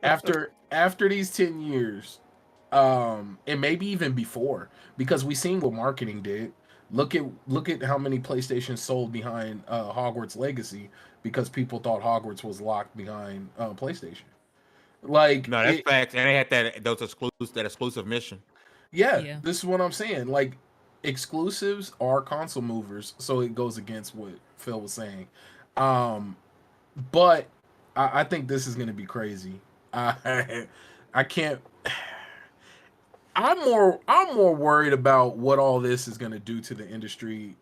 Speaker 5: after these 10 years, and maybe even before, because we seen what marketing did. Look at how many PlayStations sold behind Hogwarts Legacy because people thought Hogwarts was locked behind PlayStation. Like,
Speaker 2: No, that's facts. And they had that exclusive mission.
Speaker 3: Yeah.
Speaker 5: this is what I'm saying. Like, exclusives are console movers, so it goes against what Phil was saying. But I think this is going to be crazy. I can't. I'm more worried about what all this is going to do to the industry,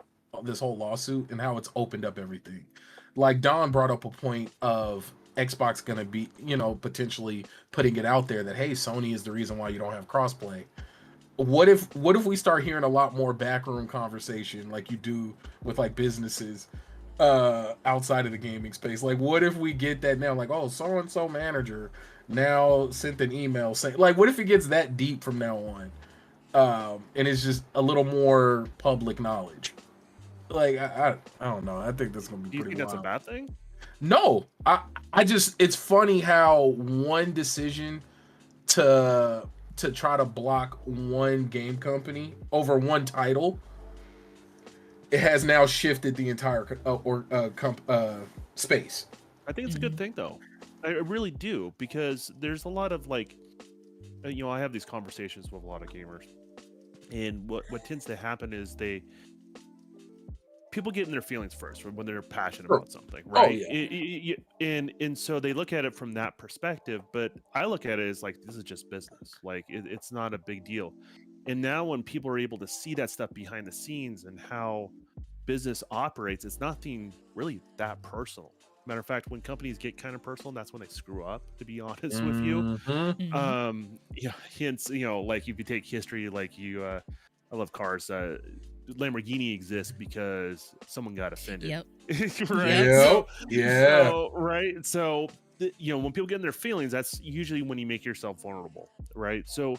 Speaker 5: this whole lawsuit, and how it's opened up everything. Like Don brought up a point of Xbox going to be, potentially putting it out there that, hey, Sony is the reason why you don't have crossplay. What if we start hearing a lot more backroom conversation like you do with like businesses outside of the gaming space? Like, what if we get that now? Like, oh, so and so manager now sent an email saying, like, what if it gets that deep from now on, and it's just a little more public knowledge? Like, I don't know. I think that's gonna be
Speaker 4: Do you
Speaker 5: pretty
Speaker 4: think that's a
Speaker 5: wild.
Speaker 4: bad thing?
Speaker 5: No, I just, it's funny how one decision to try to block one game company over one title, it has now shifted the entire space.
Speaker 4: I think it's a good thing though. I really do, because there's a lot of like, I have these conversations with a lot of gamers, and what tends to happen is people get in their feelings first when they're passionate
Speaker 5: Sure.
Speaker 4: about something,
Speaker 5: Oh,
Speaker 4: right?
Speaker 5: yeah.
Speaker 4: And so they look at it from that perspective, but I look at it as like, this is just business. Like it's not a big deal. And now when people are able to see that stuff behind the scenes and how business operates, it's nothing really that personal. Matter of fact, when companies get kind of personal, that's when they screw up, to be honest with you.
Speaker 5: Mhm.
Speaker 4: Hence, like if you take history, like I love cars. Lamborghini exists because someone got offended.
Speaker 3: Yep.
Speaker 4: Right.
Speaker 5: Yep. Yeah.
Speaker 4: So, right. So, when people get in their feelings, that's usually when you make yourself vulnerable. Right. So,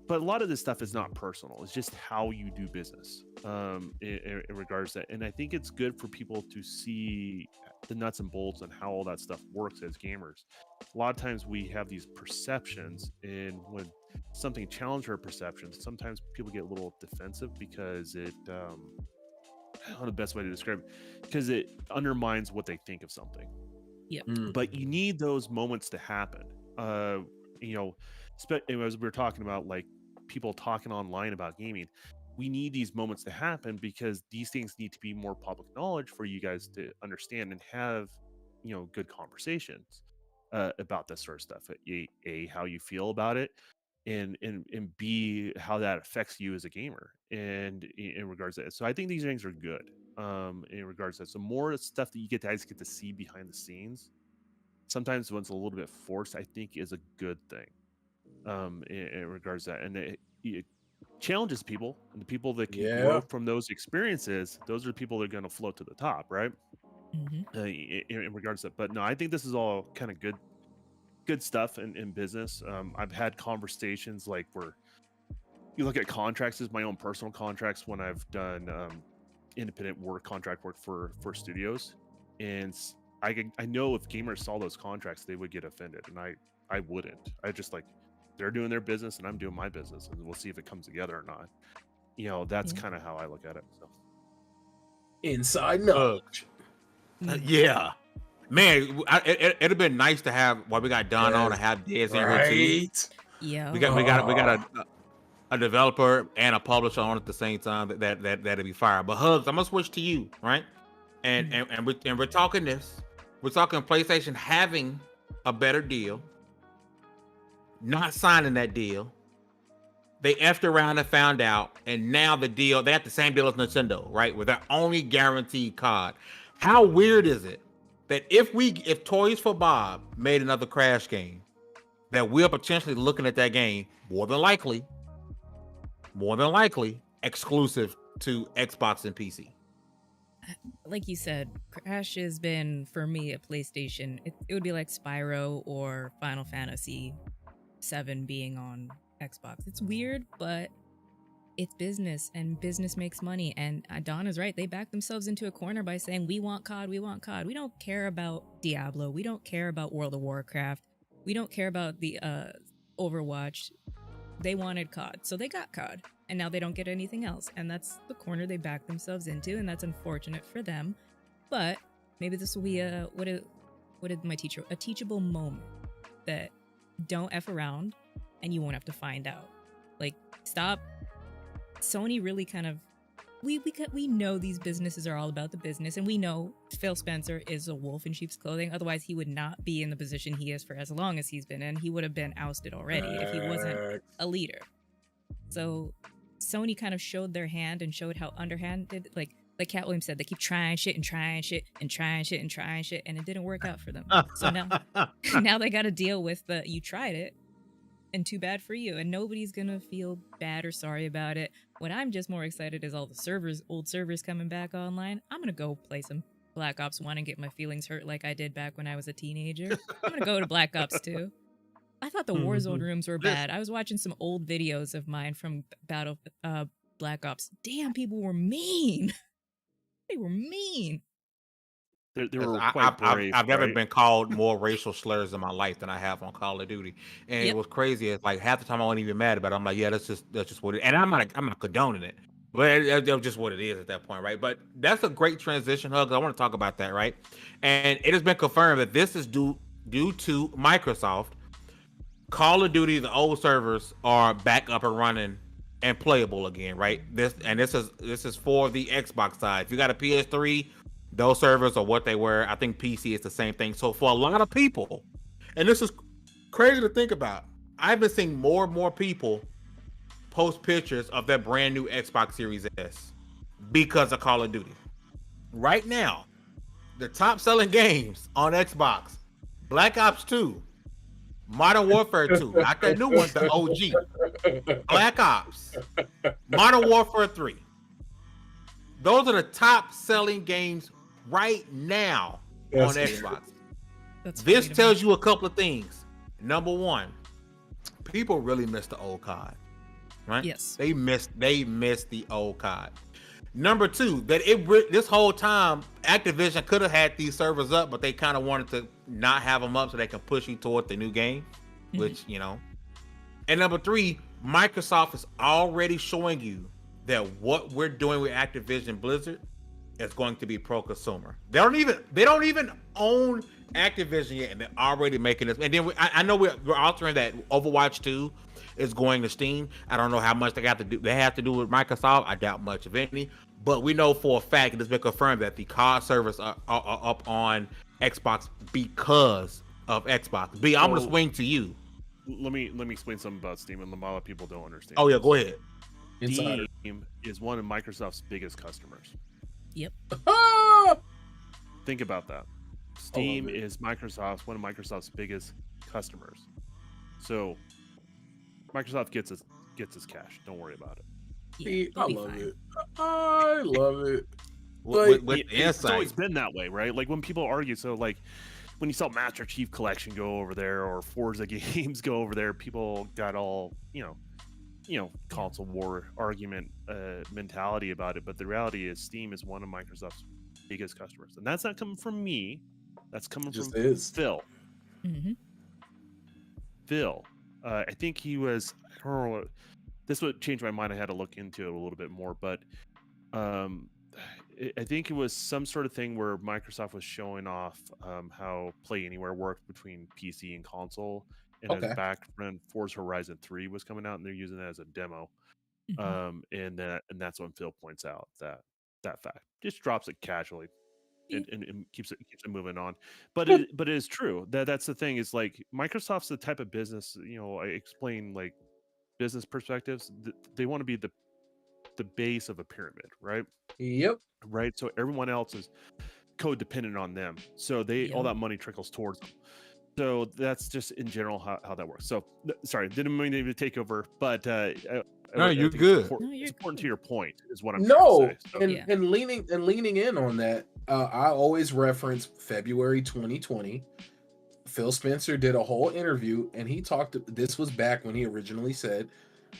Speaker 4: but a lot of this stuff is not personal. It's just how you do business in regards to that. And I think it's good for people to see the nuts and bolts and how all that stuff works as gamers. A lot of times we have these perceptions, and when something challenges our perceptions, sometimes people get a little defensive because I don't know the best way to describe it, because it undermines what they think of something. But you need those moments to happen. As we were talking about, like, people talking online about gaming, we need these moments to happen because these things need to be more public knowledge for you guys to understand and have good conversations about this sort of stuff. A, how you feel about it, and B, how that affects you as a gamer, and in regards to it. So I think these things are good. in regards to that. So more stuff that you guys get to see behind the scenes. Sometimes when it's a little bit forced, I think is a good thing. In regards to that, and it challenges people, and the people that can grow from those experiences, those are the people that are going to float to the top, right? In regards to that. But no, I think this is all kind of good stuff in business. I've had conversations like where you look at contracts as my own personal contracts when I've done independent work, contract work for studios, and I know if gamers saw those contracts, they would get offended, and I wouldn't. I just like, they're doing their business and I'm doing my business, and we'll see if it comes together or not. You know, that's kind of how I look at it. So
Speaker 5: inside knowledge.
Speaker 2: Yeah, man, it'd have been nice to have while we got Don on to have Dez in here too.
Speaker 3: Yeah,
Speaker 2: we got a developer and a publisher on at the same time. That'd be fire. But Hugs, I'm gonna switch to you, right? And we're talking this. We're talking PlayStation having a better deal, not signing that deal. They effed around and found out, and now the deal, they have the same deal as Nintendo, right? With their only guaranteed COD. How weird is it that if Toys for Bob made another Crash game, that we're potentially looking at that game more than likely exclusive to Xbox and PC?
Speaker 3: Like you said, Crash has been, for me, a PlayStation. It would be like Spyro or Final Fantasy 7 being on Xbox. It's weird, but it's business, and business makes money. And Don is right. They back themselves into a corner by saying, we want COD, we want COD. We don't care about Diablo. We don't care about World of Warcraft. We don't care about the Overwatch. They wanted COD, so they got COD. And now they don't get anything else. And that's the corner they back themselves into, and that's unfortunate for them. But maybe this will be what did my teacher, a teachable moment that don't F around and you won't have to find out. Like, stop. Sony really kind of, we know these businesses are all about the business, and we know Phil Spencer is a wolf in sheep's clothing. Otherwise, he would not be in the position he is for as long as he's been in. He would have been ousted already if he wasn't a leader. So Sony kind of showed their hand and showed how underhanded, like Cat Williams said, they keep trying shit and trying shit and trying shit and trying shit, and it didn't work out for them. So now they got to deal with the, you tried it, and too bad for you, and nobody's gonna feel bad or sorry about it. What I'm just more excited is all the old servers coming back online. I'm gonna go play some Black Ops 1 and get my feelings hurt like I did back when I was a teenager. I'm gonna go to Black Ops 2. I thought the Warzone rooms were bad. I was watching some old videos of mine from Black Ops. Damn, people were mean. They were mean.
Speaker 4: They were quite brave,
Speaker 2: I've never been called more racial slurs in my life than I have on Call of Duty, and it was crazy. It's like half the time I wasn't even mad about it. I'm like, yeah, that's just what it. And I'm not condoning it, but that's just what it is at that point, right? But that's a great transition, Hugs. I want to talk about that, right? And it has been confirmed that this is due to Microsoft. Call of Duty, the old servers are back up and running and playable again, right? This is for the Xbox side. If you got a PS3. Those servers are what they were. I think PC is the same thing. So for a lot of people, and this is crazy to think about, I've been seeing more and more people post pictures of their brand new Xbox Series S because of Call of Duty. Right now, the top selling games on Xbox, Black Ops 2, Modern Warfare 2, not that new one, the OG, Black Ops, Modern Warfare 3. Those are the top selling games right now on Xbox. This tells you a couple of things. Number one, people really miss the old COD, right?
Speaker 3: Yes,
Speaker 2: they miss the old COD. Number two, that this whole time Activision could have had these servers up, but they kind of wanted to not have them up so they can push you toward the new game, which And number three, Microsoft is already showing you that what we're doing with Activision Blizzard is going to be pro-consumer. They don't even own Activision yet, and they're already making this. And then I know we're altering that Overwatch 2 is going to Steam. I don't know how much they have to do with Microsoft. I doubt much of any. But we know for a fact, it has been confirmed that the COD servers are up on Xbox because of Xbox. B, I'm going to swing to you.
Speaker 4: Let me explain something about Steam, and a lot of people don't understand.
Speaker 2: Oh yeah, go ahead.
Speaker 4: Steam is one of Microsoft's biggest customers.
Speaker 3: Yep.
Speaker 4: Think about that. Steam is one of Microsoft's biggest customers. So Microsoft gets its cash. Don't worry about it.
Speaker 3: Yeah,
Speaker 5: I
Speaker 3: they'll be
Speaker 5: love
Speaker 3: fine.
Speaker 5: it. I love it.
Speaker 2: With
Speaker 4: It's always
Speaker 2: insight.
Speaker 4: been that way, right? Like when people argue, so like when you saw Master Chief Collection go over there or Forza games go over there, people got all console war argument mentality about it. But the reality is, Steam is one of Microsoft's biggest customers, and that's not coming from me. That's coming
Speaker 5: Just
Speaker 4: from
Speaker 5: is.
Speaker 4: Phil.
Speaker 3: Mm-hmm.
Speaker 4: Phil, I think he was. I don't know. This would change my mind. I had to look into it a little bit more, but I think it was some sort of thing where Microsoft was showing off how Play Anywhere worked between PC and console. And
Speaker 5: Okay.
Speaker 4: as back when Forza Horizon 3 was coming out, and they're using it as a demo, and that's when Phil points out that fact. Just drops it casually, and keeps it moving on. But it is true that's the thing is like Microsoft's the type of business. I explain like business perspectives. They want to be the base of a pyramid, right?
Speaker 5: Yep.
Speaker 4: Right. So everyone else is codependent on them. So all that money trickles towards them. So that's just in general how that works. So sorry, didn't mean to take over, but
Speaker 2: No, you're
Speaker 4: think
Speaker 2: good.
Speaker 4: It's important to your point, is what I'm
Speaker 5: No,
Speaker 4: trying to say. So,
Speaker 5: and leaning in on that, I always reference February 2020. Phil Spencer did a whole interview, and he talked. This was back when he originally said,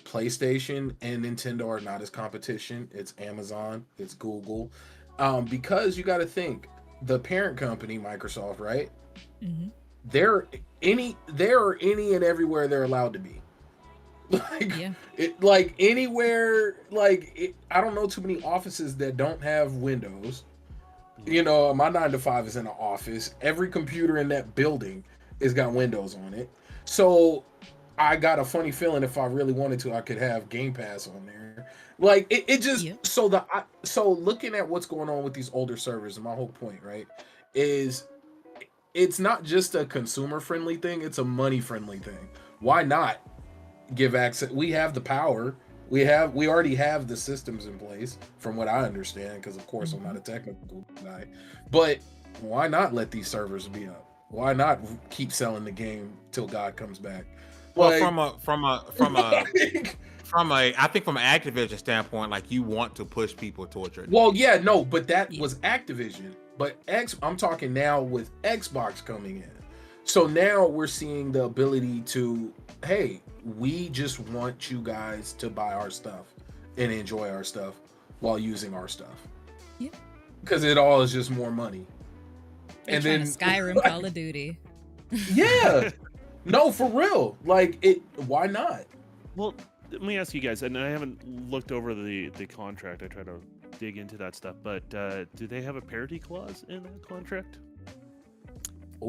Speaker 5: PlayStation and Nintendo are not his competition. It's Amazon, it's Google, because you got to think the parent company, Microsoft, right?
Speaker 3: Mm-hmm.
Speaker 5: They're any and everywhere they're allowed to be. Like anywhere, I don't know too many offices that don't have Windows. My 9 to 5 is in an office. Every computer in that building has got Windows on it. So I got a funny feeling if I really wanted to, I could have Game Pass on there. Like it just so looking at what's going on with these older servers, and my whole point, right, is it's not just a consumer friendly thing, it's a money friendly thing. Why not give access? We have the power. We already have the systems in place, from what I understand, because of course I'm not a technical guy. But why not let these servers be up? Why not keep selling the game till God comes back?
Speaker 2: Well, from a I think from an Activision standpoint, like you want to push people towards your.
Speaker 5: Well, yeah, no, but that was Activision. But I'm talking now with Xbox coming in. So now we're seeing the ability to, hey, we just want you guys to buy our stuff and enjoy our stuff while using our stuff.
Speaker 3: Yep.
Speaker 5: Because it all is just more money.
Speaker 3: And then Skyrim, Call of Duty.
Speaker 5: Yeah. No, for real. Why not?
Speaker 4: Well, let me ask you guys, and I haven't looked over the contract. I try to dig into that stuff, but do they have a parity clause in that contract?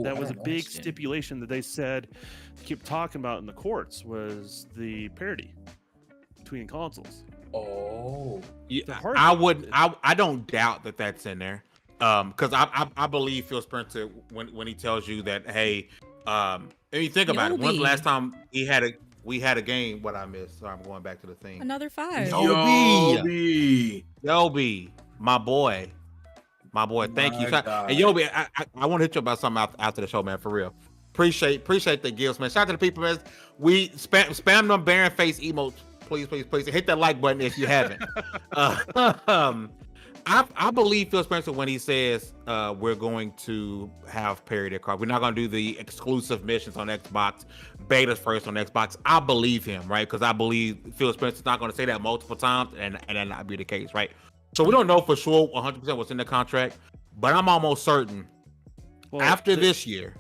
Speaker 4: That was a big stipulation that they said, keep talking about in the courts, was the parity between consoles.
Speaker 5: Oh,
Speaker 2: yeah, I don't doubt that that's in there, because I believe Phil Spencer when he tells you that, hey, and you think about it, when's the last time we had a game? What I missed? Sorry, I'm going back to the thing.
Speaker 3: Another 5.
Speaker 5: Yobi,
Speaker 2: my boy. Thank you.
Speaker 5: God.
Speaker 2: And Yobi, I want to hit you about something after the show, man. For real. Appreciate the gifts, man. Shout out to the people, man. We spam them barren face emotes, please. Hit that like button if you haven't. I believe Phil Spencer when he says we're going to have parity across. We're not going to do the exclusive missions on Xbox, betas first on Xbox. I believe him, right? Because I believe Phil Spencer's not going to say that multiple times, and that not be the case, right? So we don't know for sure 100% what's in the contract, but I'm almost certain after this year,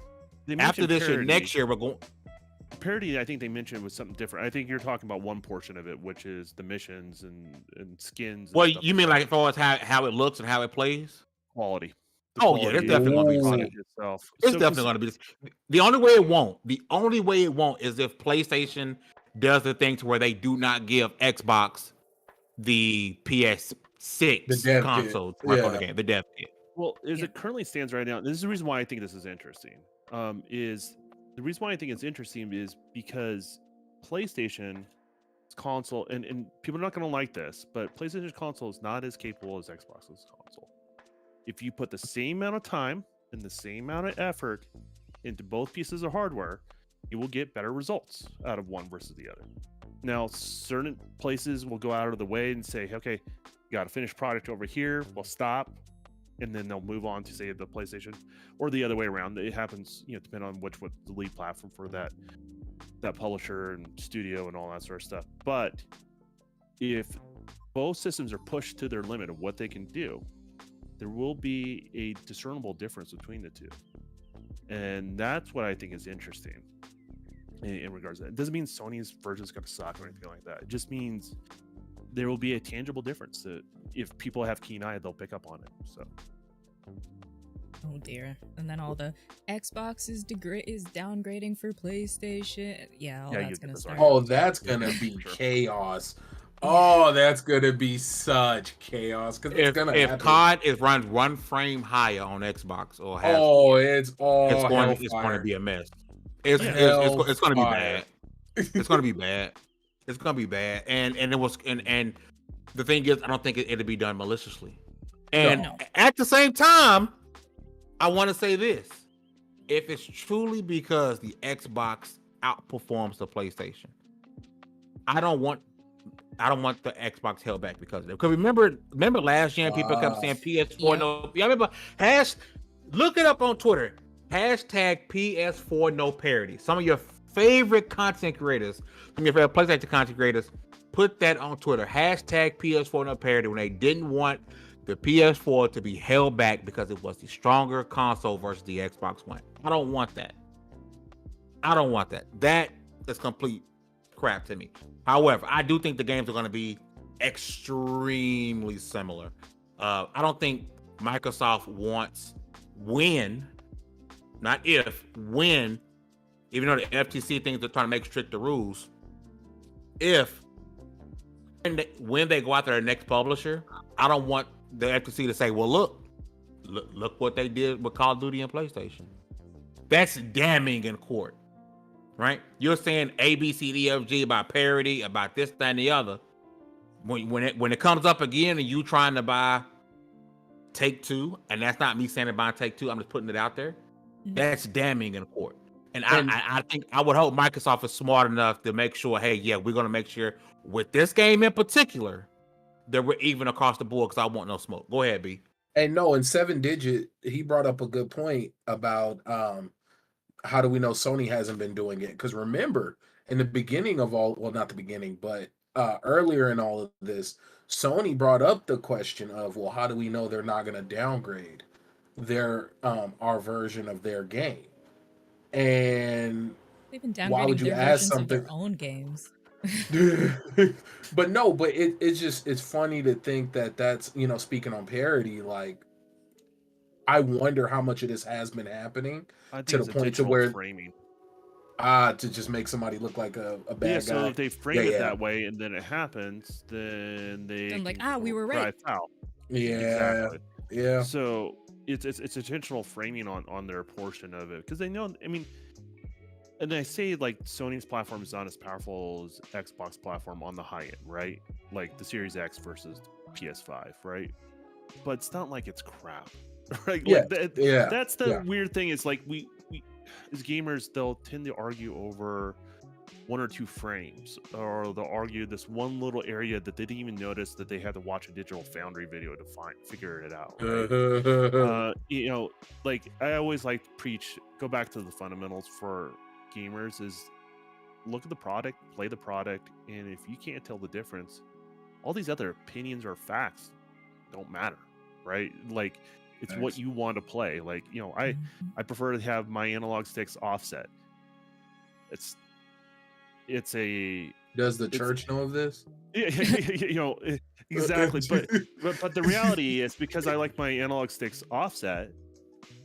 Speaker 2: next year, we're going.
Speaker 4: Parity, I think they mentioned was something different. I think you're talking about one portion of it, which is the missions and skins.
Speaker 2: Well, you mean like as far as how it looks and how it plays?
Speaker 4: Quality.
Speaker 2: Yeah, there's definitely going to be something. It's definitely going to be. The only way it won't is if PlayStation does the thing to where they do not give Xbox the PS6 console to work on the game, the dev kit.
Speaker 4: Well, as it currently stands right now, this is the reason why I think this is interesting. The reason why I think it's interesting is because PlayStation's console, and people are not going to like this, but PlayStation's console is not as capable as Xbox's console. if you put the same amount of time and the same amount of effort into both pieces of hardware, you will get better results out of one versus the other. Now, certain places will go out of the way and say, okay, you got a finished product over here, we'll stop, and then they'll move on to, say, the PlayStation, or the other way around. It happens, depending on what the lead platform for that publisher and studio and all that sort of stuff. But if both systems are pushed to their limit of what they can do, there will be a discernible difference between the two. And that's what I think is interesting in regards to that. It doesn't mean Sony's version is going to suck or anything like that. It just means there will be a tangible difference that if people have keen eye, they'll pick up on it. So.
Speaker 3: Oh dear. And then all the Xbox is downgrading for PlayStation. Yeah, all that's going to start.
Speaker 5: Oh, that's going to be chaos. Oh, that's going to be such chaos. Because
Speaker 2: if COD runs 1 frame higher on Xbox or has,
Speaker 5: it's going
Speaker 2: to be a mess. It's going to be bad. It's going to be bad. It's going to be bad. And the thing is, I don't think it'll be done maliciously. And at the same time, I want to say this: if it's truly because the Xbox outperforms the PlayStation, I don't want the Xbox held back because of it. Because remember last year people kept saying PS4 no. I remember look it up on Twitter. Hashtag PS4 no parity. Some of your favorite content creators, some of your favorite PlayStation content creators, put that on Twitter. Hashtag PS4 no parity when they didn't want the PS4 to be held back because it was the stronger console versus the Xbox One. I don't want that. That is complete crap to me. However, I do think the games are going to be extremely similar. I don't think Microsoft wants when, even though the FTC thinks they're trying to make stricter rules, when they go after their next publisher, I don't want the FTC to say, well, look what they did with Call of Duty and PlayStation. That's damning in court, right? You're saying A, B, C, D, F, G about parity, about this, that, and the other. When it comes up again and you trying to buy Take-Two, and that's not me saying about Take-Two, I'm just putting it out there. That's damning in court. And I think I would hope Microsoft is smart enough to make sure, hey, yeah, we're going to make sure with this game in particular that we're even across the board because I want no smoke. Go ahead, B.
Speaker 5: And no, in 7-Digit, he brought up a good point about how do we know Sony hasn't been doing it? Because remember, in the beginning of not the beginning, but earlier in all of this, Sony brought up the question of, well, how do we know they're not going to downgrade our version of their game? And
Speaker 3: they've been downgrading
Speaker 5: why would you
Speaker 3: their
Speaker 5: ask
Speaker 3: versions of
Speaker 5: something?
Speaker 3: their own games.
Speaker 5: but it's funny to think that's speaking on parity, like I wonder how much of this has been happening to the point to where
Speaker 4: framing
Speaker 5: to just make somebody look like a bad guy.
Speaker 4: So if they frame it that way and then it happens, then
Speaker 3: we were right.
Speaker 5: Exactly. Yeah.
Speaker 4: So it's intentional framing on their portion of it because they know. I mean, and I say like Sony's platform is not as powerful as Xbox platform on the high end, right? Like the Series X versus PS5, right? But it's not like it's crap, right? That's the weird thing. Is like we as gamers, they'll tend to argue over 1 or 2 frames, or they'll argue this one little area that they didn't even notice that they had to watch a Digital Foundry video to figure it out. Right? Like I always like to preach, go back to the fundamentals for gamers is look at the product, play the product, and if you can't tell the difference, all these other opinions or facts don't matter, right? Like it's what you want to play. Like, I prefer to have my analog sticks offset. It's a
Speaker 5: Does the church know of this?
Speaker 4: Exactly. but the reality is because I like my analog sticks offset,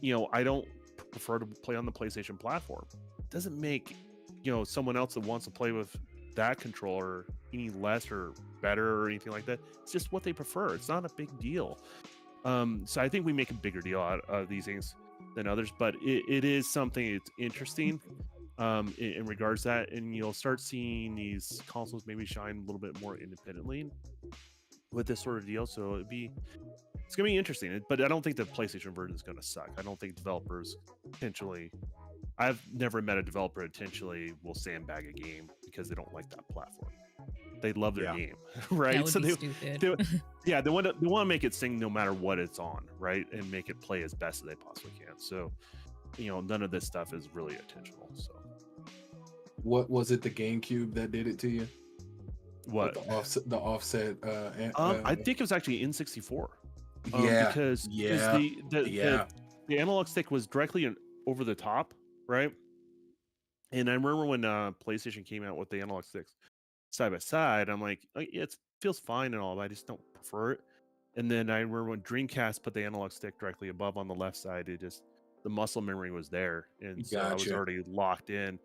Speaker 4: I don't prefer to play on the PlayStation platform. It doesn't make someone else that wants to play with that controller any less or better or anything like that. It's just what they prefer. It's not a big deal. So I think we make a bigger deal out of these things than others, but it is something that's interesting in regards to that, and you'll start seeing these consoles maybe shine a little bit more independently with this sort of deal. So it'd be it's gonna be interesting. But I don't think the PlayStation version is gonna suck. I don't think developers potentially. I've never met a developer intentionally will sandbag a game because they don't like that platform. They love their game, right?
Speaker 3: That would
Speaker 4: So
Speaker 3: be
Speaker 4: they,
Speaker 3: stupid.
Speaker 4: they want to make it sing no matter what it's on, right? And make it play as best as they possibly can. So, none of this stuff is really intentional. So,
Speaker 5: What was it? The GameCube that did it to you?
Speaker 4: what?
Speaker 5: The offset.
Speaker 4: I think it was actually N64.
Speaker 5: Yeah,
Speaker 4: because the analog stick was directly over the top, right? And I remember when PlayStation came out with the analog sticks side by side, I'm like, oh, yeah, it feels fine and all, but I just don't prefer it. And then I remember when Dreamcast put the analog stick directly above on the left side, the muscle memory was there, and so I was already locked in.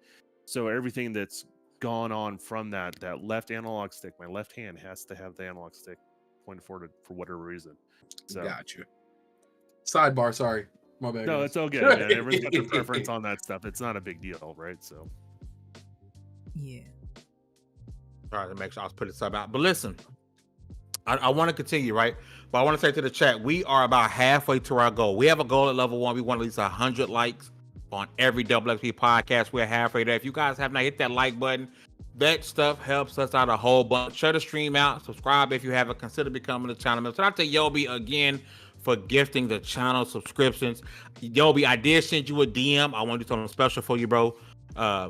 Speaker 4: So everything that's gone on from that left analog stick, my left hand has to have the analog stick pointed forward for whatever reason. So
Speaker 5: Gotcha. Sidebar, sorry. My bad.
Speaker 4: no,
Speaker 5: guys.
Speaker 4: it's all good, man. Everyone's got their preference on that stuff. It's not a big deal, right? So
Speaker 3: Yeah.
Speaker 2: All right, to make sure I was putting sub out. But listen, I want to continue, right? But I want to say to the chat, we are about halfway to our goal. We have a goal at level 1. We want at least 100 likes on every Double XP podcast. We're halfway there. If you guys have not hit that like button, that stuff helps us out a whole bunch. Share the stream out. Subscribe if you haven't. Consider becoming a channel member. Shout out to Yobi again for gifting the channel subscriptions. Yobi, I did send you a DM. I want to do something special for you, bro.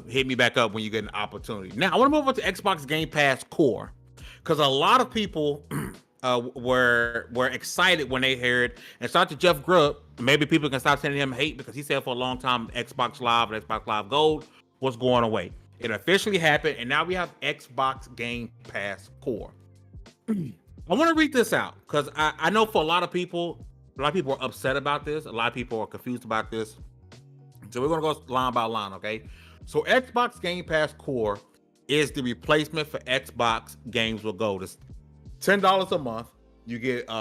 Speaker 2: Hit me back up when you get an opportunity. Now, I want to move on to Xbox Game Pass Core, because a lot of people were excited when they heard. And shout out to Jeff Grubb. Maybe people can stop sending him hate, because he said for a long time Xbox Live and Xbox Live Gold was going away. It officially happened, and now we have Xbox Game Pass Core. I want to read this out because I know for a lot of people are upset about this. A lot of people are confused about this. So we're going to go line by line, okay? So Xbox Game Pass Core is the replacement for Xbox Games with Gold. It's $10 a month. You get you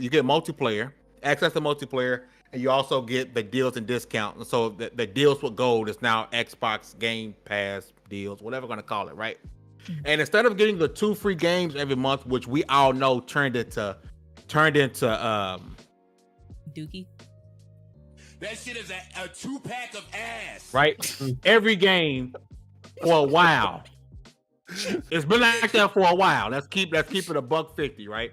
Speaker 2: get multiplayer, access to multiplayer, and you also get the deals and discounts. And so the deals with Gold is now Xbox Game Pass deals, whatever we're going to call it, right? And instead of getting the 2 free games every month, which we all know turned into
Speaker 3: Dookie.
Speaker 1: That shit is a 2-pack of ass.
Speaker 2: right? Every game for a while. It's been like that for a while. Let's keep it $150, right?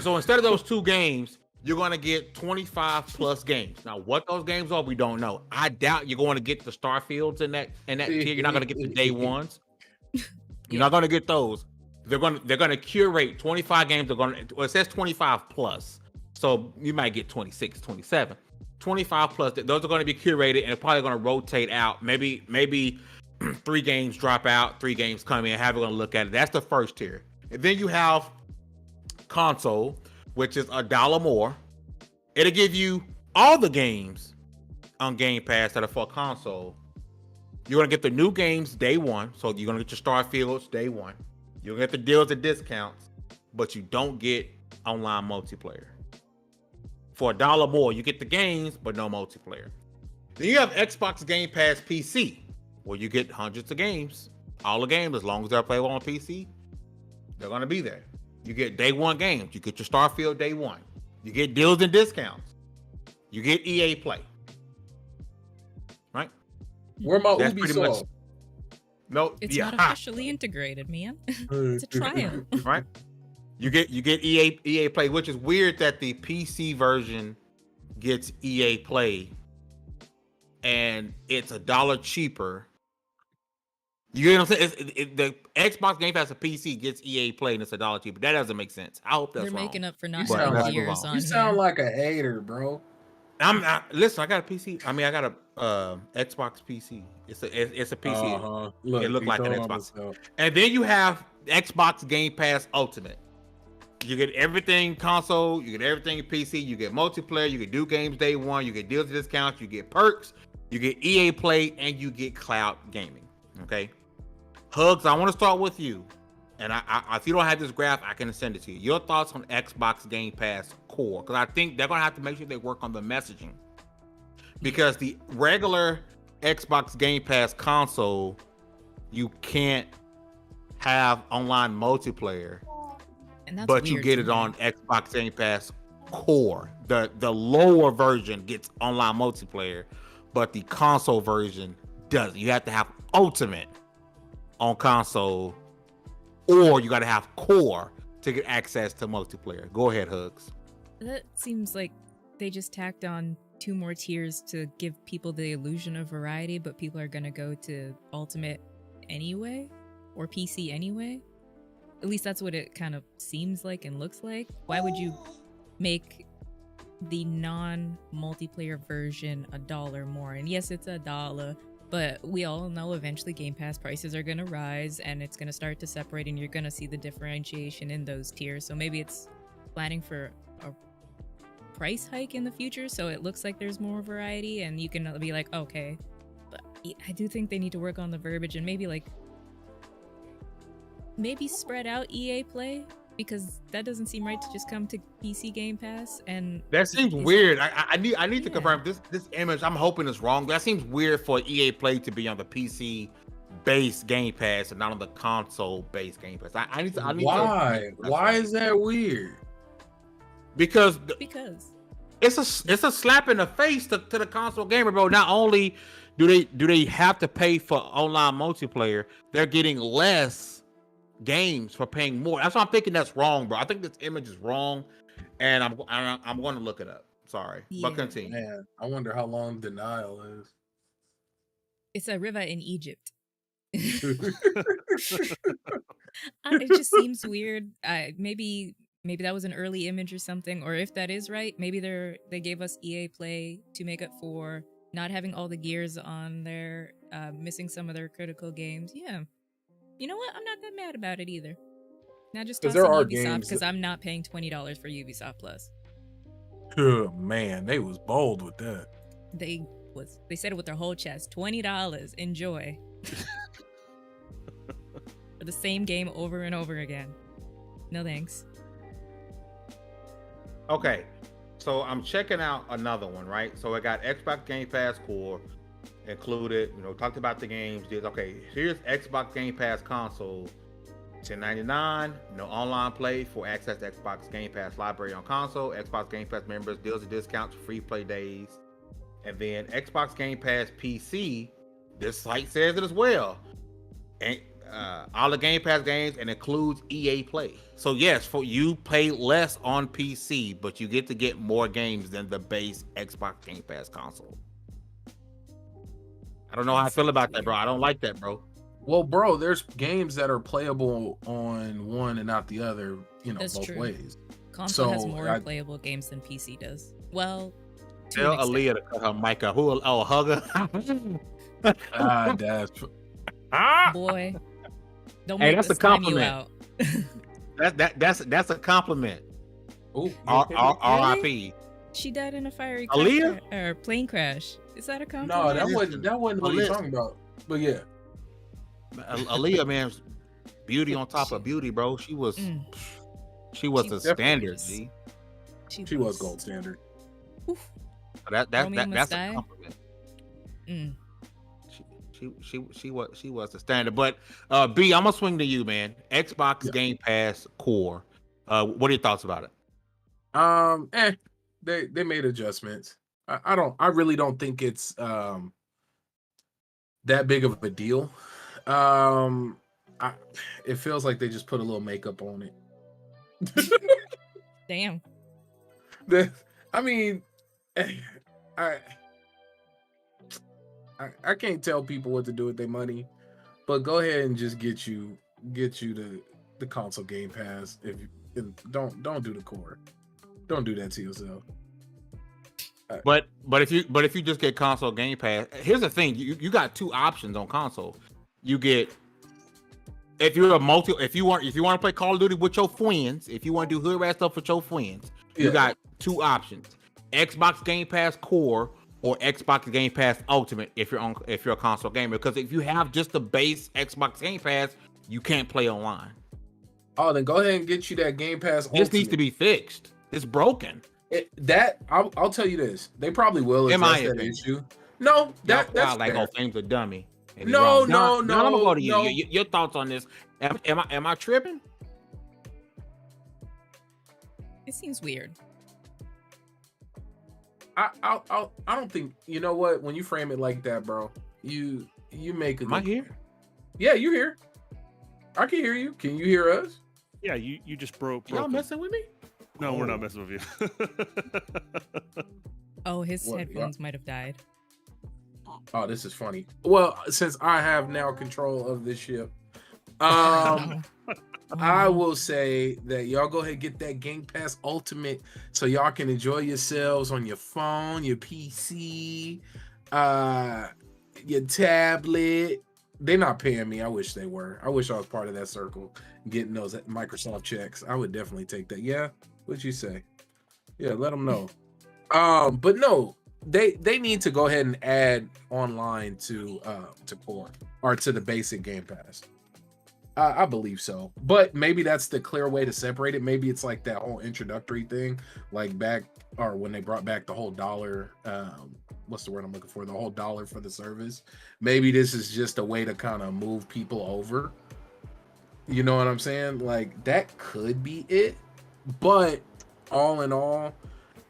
Speaker 2: So instead of those 2 games, you're going to get 25 plus games. Now, what those games are, we don't know. I doubt you're going to get the Starfields in that tier. You're not going to get the day ones. You're not going to get those. They're going to curate 25 games. It says 25 plus. So you might get 26, 27. 25 plus, those are going to be curated and probably going to rotate out. Maybe 3 games drop out, 3 games come in. How we're going to look at it? That's the first tier. And then you have console, which is $1 more. It'll give you all the games on Game Pass that are for console. You're going to get the new games day 1. So you're going to get your Starfields day 1. You'll get the deals and discounts, but you don't get online multiplayer. For $1 more, you get the games, but no multiplayer. Then you have Xbox Game Pass PC, where you get hundreds of games. All the games, as long as they're playable on PC, they're going to be there. You get day 1 games. You get your Starfield day 1. You get deals and discounts. You get EA Play. Right?
Speaker 5: Where my
Speaker 2: That's
Speaker 5: Ubisoft?
Speaker 2: pretty much. No,
Speaker 3: It's not officially integrated, man. It's a trial.
Speaker 2: Right? You get EA Play, which is weird that the PC version gets EA Play and it's $1 cheaper. You know what I'm saying? The Xbox Game Pass for PC gets EA Play and it's $1 cheaper. That doesn't make sense. I hope that's
Speaker 3: They're
Speaker 2: wrong.
Speaker 3: making up for not
Speaker 5: You sound
Speaker 3: having
Speaker 5: like-
Speaker 3: years on
Speaker 5: You
Speaker 3: here.
Speaker 5: sound like a hater, bro.
Speaker 2: Listen, I got a PC. I mean, I got a Xbox PC. It's a PC.
Speaker 5: Uh-huh. Look,
Speaker 2: It looked
Speaker 5: he
Speaker 2: like an
Speaker 5: told on
Speaker 2: Xbox.
Speaker 5: himself.
Speaker 2: And then you have Xbox Game Pass Ultimate. You get everything console, you get everything PC, you get multiplayer, you can do games day 1, you get deals and discounts, you get perks, you get EA Play, and you get cloud gaming. Okay? Hugs, I want to start with you. And I if you don't have this graph, I can send it to you. Your thoughts on Xbox Game Pass Core? Because I think they're going to have to make sure they work on the messaging. Because the regular Xbox Game Pass console, you can't have online multiplayer.
Speaker 3: And that's
Speaker 2: But you
Speaker 3: weird
Speaker 2: get
Speaker 3: to
Speaker 2: it
Speaker 3: me.
Speaker 2: on Xbox Game Pass core. The lower version gets online multiplayer, but the console version doesn't. You have to have ultimate on console, or you got to have core to get access to multiplayer. Go ahead, Hugs.
Speaker 3: That seems like they just tacked on 2 more tiers to give people the illusion of variety, but people are gonna go to ultimate anyway, or PC anyway. At least that's what it kind of seems like and looks like. Why would you make the non-multiplayer version $1 more? And yes, it's $1, but we all know eventually Game Pass prices are gonna rise and it's gonna start to separate, and you're gonna see the differentiation in those tiers. So maybe it's planning for a price hike in the future, so it looks like there's more variety, and you can be like, okay. But I do think they need to work on the verbiage and maybe spread out EA Play, because that doesn't seem right to just come to PC Game Pass. And
Speaker 2: that seems weird. I need to confirm this image. I'm hoping it's wrong. That seems weird for EA Play to be on the PC based Game Pass and not on the console based Game Pass. I need
Speaker 5: Why? Why is that weird?
Speaker 2: Because
Speaker 3: it's
Speaker 2: a slap in the face to the console gamer, bro. Not only do they have to pay for online multiplayer, they're getting less games for paying more. That's why I'm thinking that's wrong, bro. I think this image is wrong, and I'm going to look it up. Sorry, but continue.
Speaker 5: Man, I wonder how long denial is.
Speaker 3: It's a river in Egypt. It just seems weird. Maybe that was an early image or something, or if that is right, maybe they gave us EA Play to make up for not having all the gears on there, missing some of their critical games. Yeah. You know what? I'm not that mad about it either. Not just tossing Ubisoft, because I'm not paying $20 for Ubisoft Plus.
Speaker 5: Oh, man, they was bold with that.
Speaker 3: They said it with their whole chest. $20. Enjoy. For the same game over and over again. No thanks.
Speaker 2: Okay, so I'm checking out another one, right? So I got Xbox Game Pass Core included. Talked about the games. Okay, here's Xbox Game Pass Console, $10.99. No online play for access to Xbox Game Pass library on console. Xbox Game Pass members deals and discounts for free play days. And then Xbox Game Pass PC, this site says it as well. And all the Game Pass games, and includes EA Play. So yes, for you pay less on PC, but you get to get more games than the base Xbox Game Pass console. I don't know how I feel about that, bro. I don't like that, bro.
Speaker 5: Well, bro, there's games that are playable on one and not the other,
Speaker 3: That's
Speaker 5: both
Speaker 3: true.
Speaker 5: ways.
Speaker 3: Console has more playable games than PC does. Well,
Speaker 2: tell Aaliyah to cut her mic up. Hugger.
Speaker 3: Boy. Don't make
Speaker 2: that's a compliment. That's a compliment.
Speaker 5: Oh,
Speaker 2: R.I.P.
Speaker 3: She died in a fiery plane crash. Is that a compliment?
Speaker 5: No, that wasn't what you're talking about. But yeah,
Speaker 2: Aaliyah, man, beauty on top of beauty, bro. She was the standard. G.
Speaker 5: She was gold standard.
Speaker 3: Oof.
Speaker 2: That's a compliment. She was the standard. But B, I'm gonna swing to you, man. Xbox Game Pass Core. What are your thoughts about it?
Speaker 5: They made adjustments. I really don't think it's that big of a deal. It feels like they just put a little makeup on it.
Speaker 3: Damn.
Speaker 5: I mean, I can't tell people what to do with their money, but go ahead and just get you the console Game Pass. If you don't do the core, don't do that to yourself.
Speaker 2: But if you just get console Game Pass, here's the thing: you got 2 options on console. You get, if you want to play Call of Duty with your friends, if you want to do hood rat stuff with your friends, you got 2 options: Xbox Game Pass Core or Xbox Game Pass Ultimate. If you're a console gamer, because if you have just the base Xbox Game Pass, you can't play online.
Speaker 5: Oh, then go ahead and get you that Game Pass Ultimate.
Speaker 2: This needs to be fixed. It's broken.
Speaker 5: I'll tell you this. They probably will address that issue. No, that's
Speaker 2: like Fame's a dummy.
Speaker 5: No.
Speaker 2: I'm gonna go to you. Your thoughts on this? Am I tripping?
Speaker 3: It seems weird.
Speaker 5: I don't think, you know what, when you frame it like that, bro, you make a
Speaker 2: Am I
Speaker 5: good
Speaker 2: here?
Speaker 5: point. Yeah, you here. I can hear you. Can you hear us?
Speaker 4: Yeah, you just broke.
Speaker 2: Y'all
Speaker 4: them.
Speaker 2: messing with me?
Speaker 4: No, we're
Speaker 2: Oh.
Speaker 4: not messing with you.
Speaker 3: Oh, his
Speaker 5: What,
Speaker 3: headphones might have died.
Speaker 5: Oh, this is funny. Well, since I have now control of this ship,
Speaker 3: No.
Speaker 5: I
Speaker 3: no.
Speaker 5: will say that y'all go ahead and get that Game Pass Ultimate so y'all can enjoy yourselves on your phone, your PC, your tablet. They're not paying me. I wish they were. I wish I was part of that circle, getting those Microsoft checks. I would definitely take that. Yeah, what'd you say? Yeah, let them know. But no, they need to go ahead and add online to Core or to the basic Game Pass. I believe so, but maybe that's the clear way to separate it. Maybe it's like that whole introductory thing, like back or when they brought back the whole dollar. What's the word I'm looking for? The whole dollar for the service. Maybe this is just a way to kind of move people over. You know what I'm saying? Like that could be it, but all in all,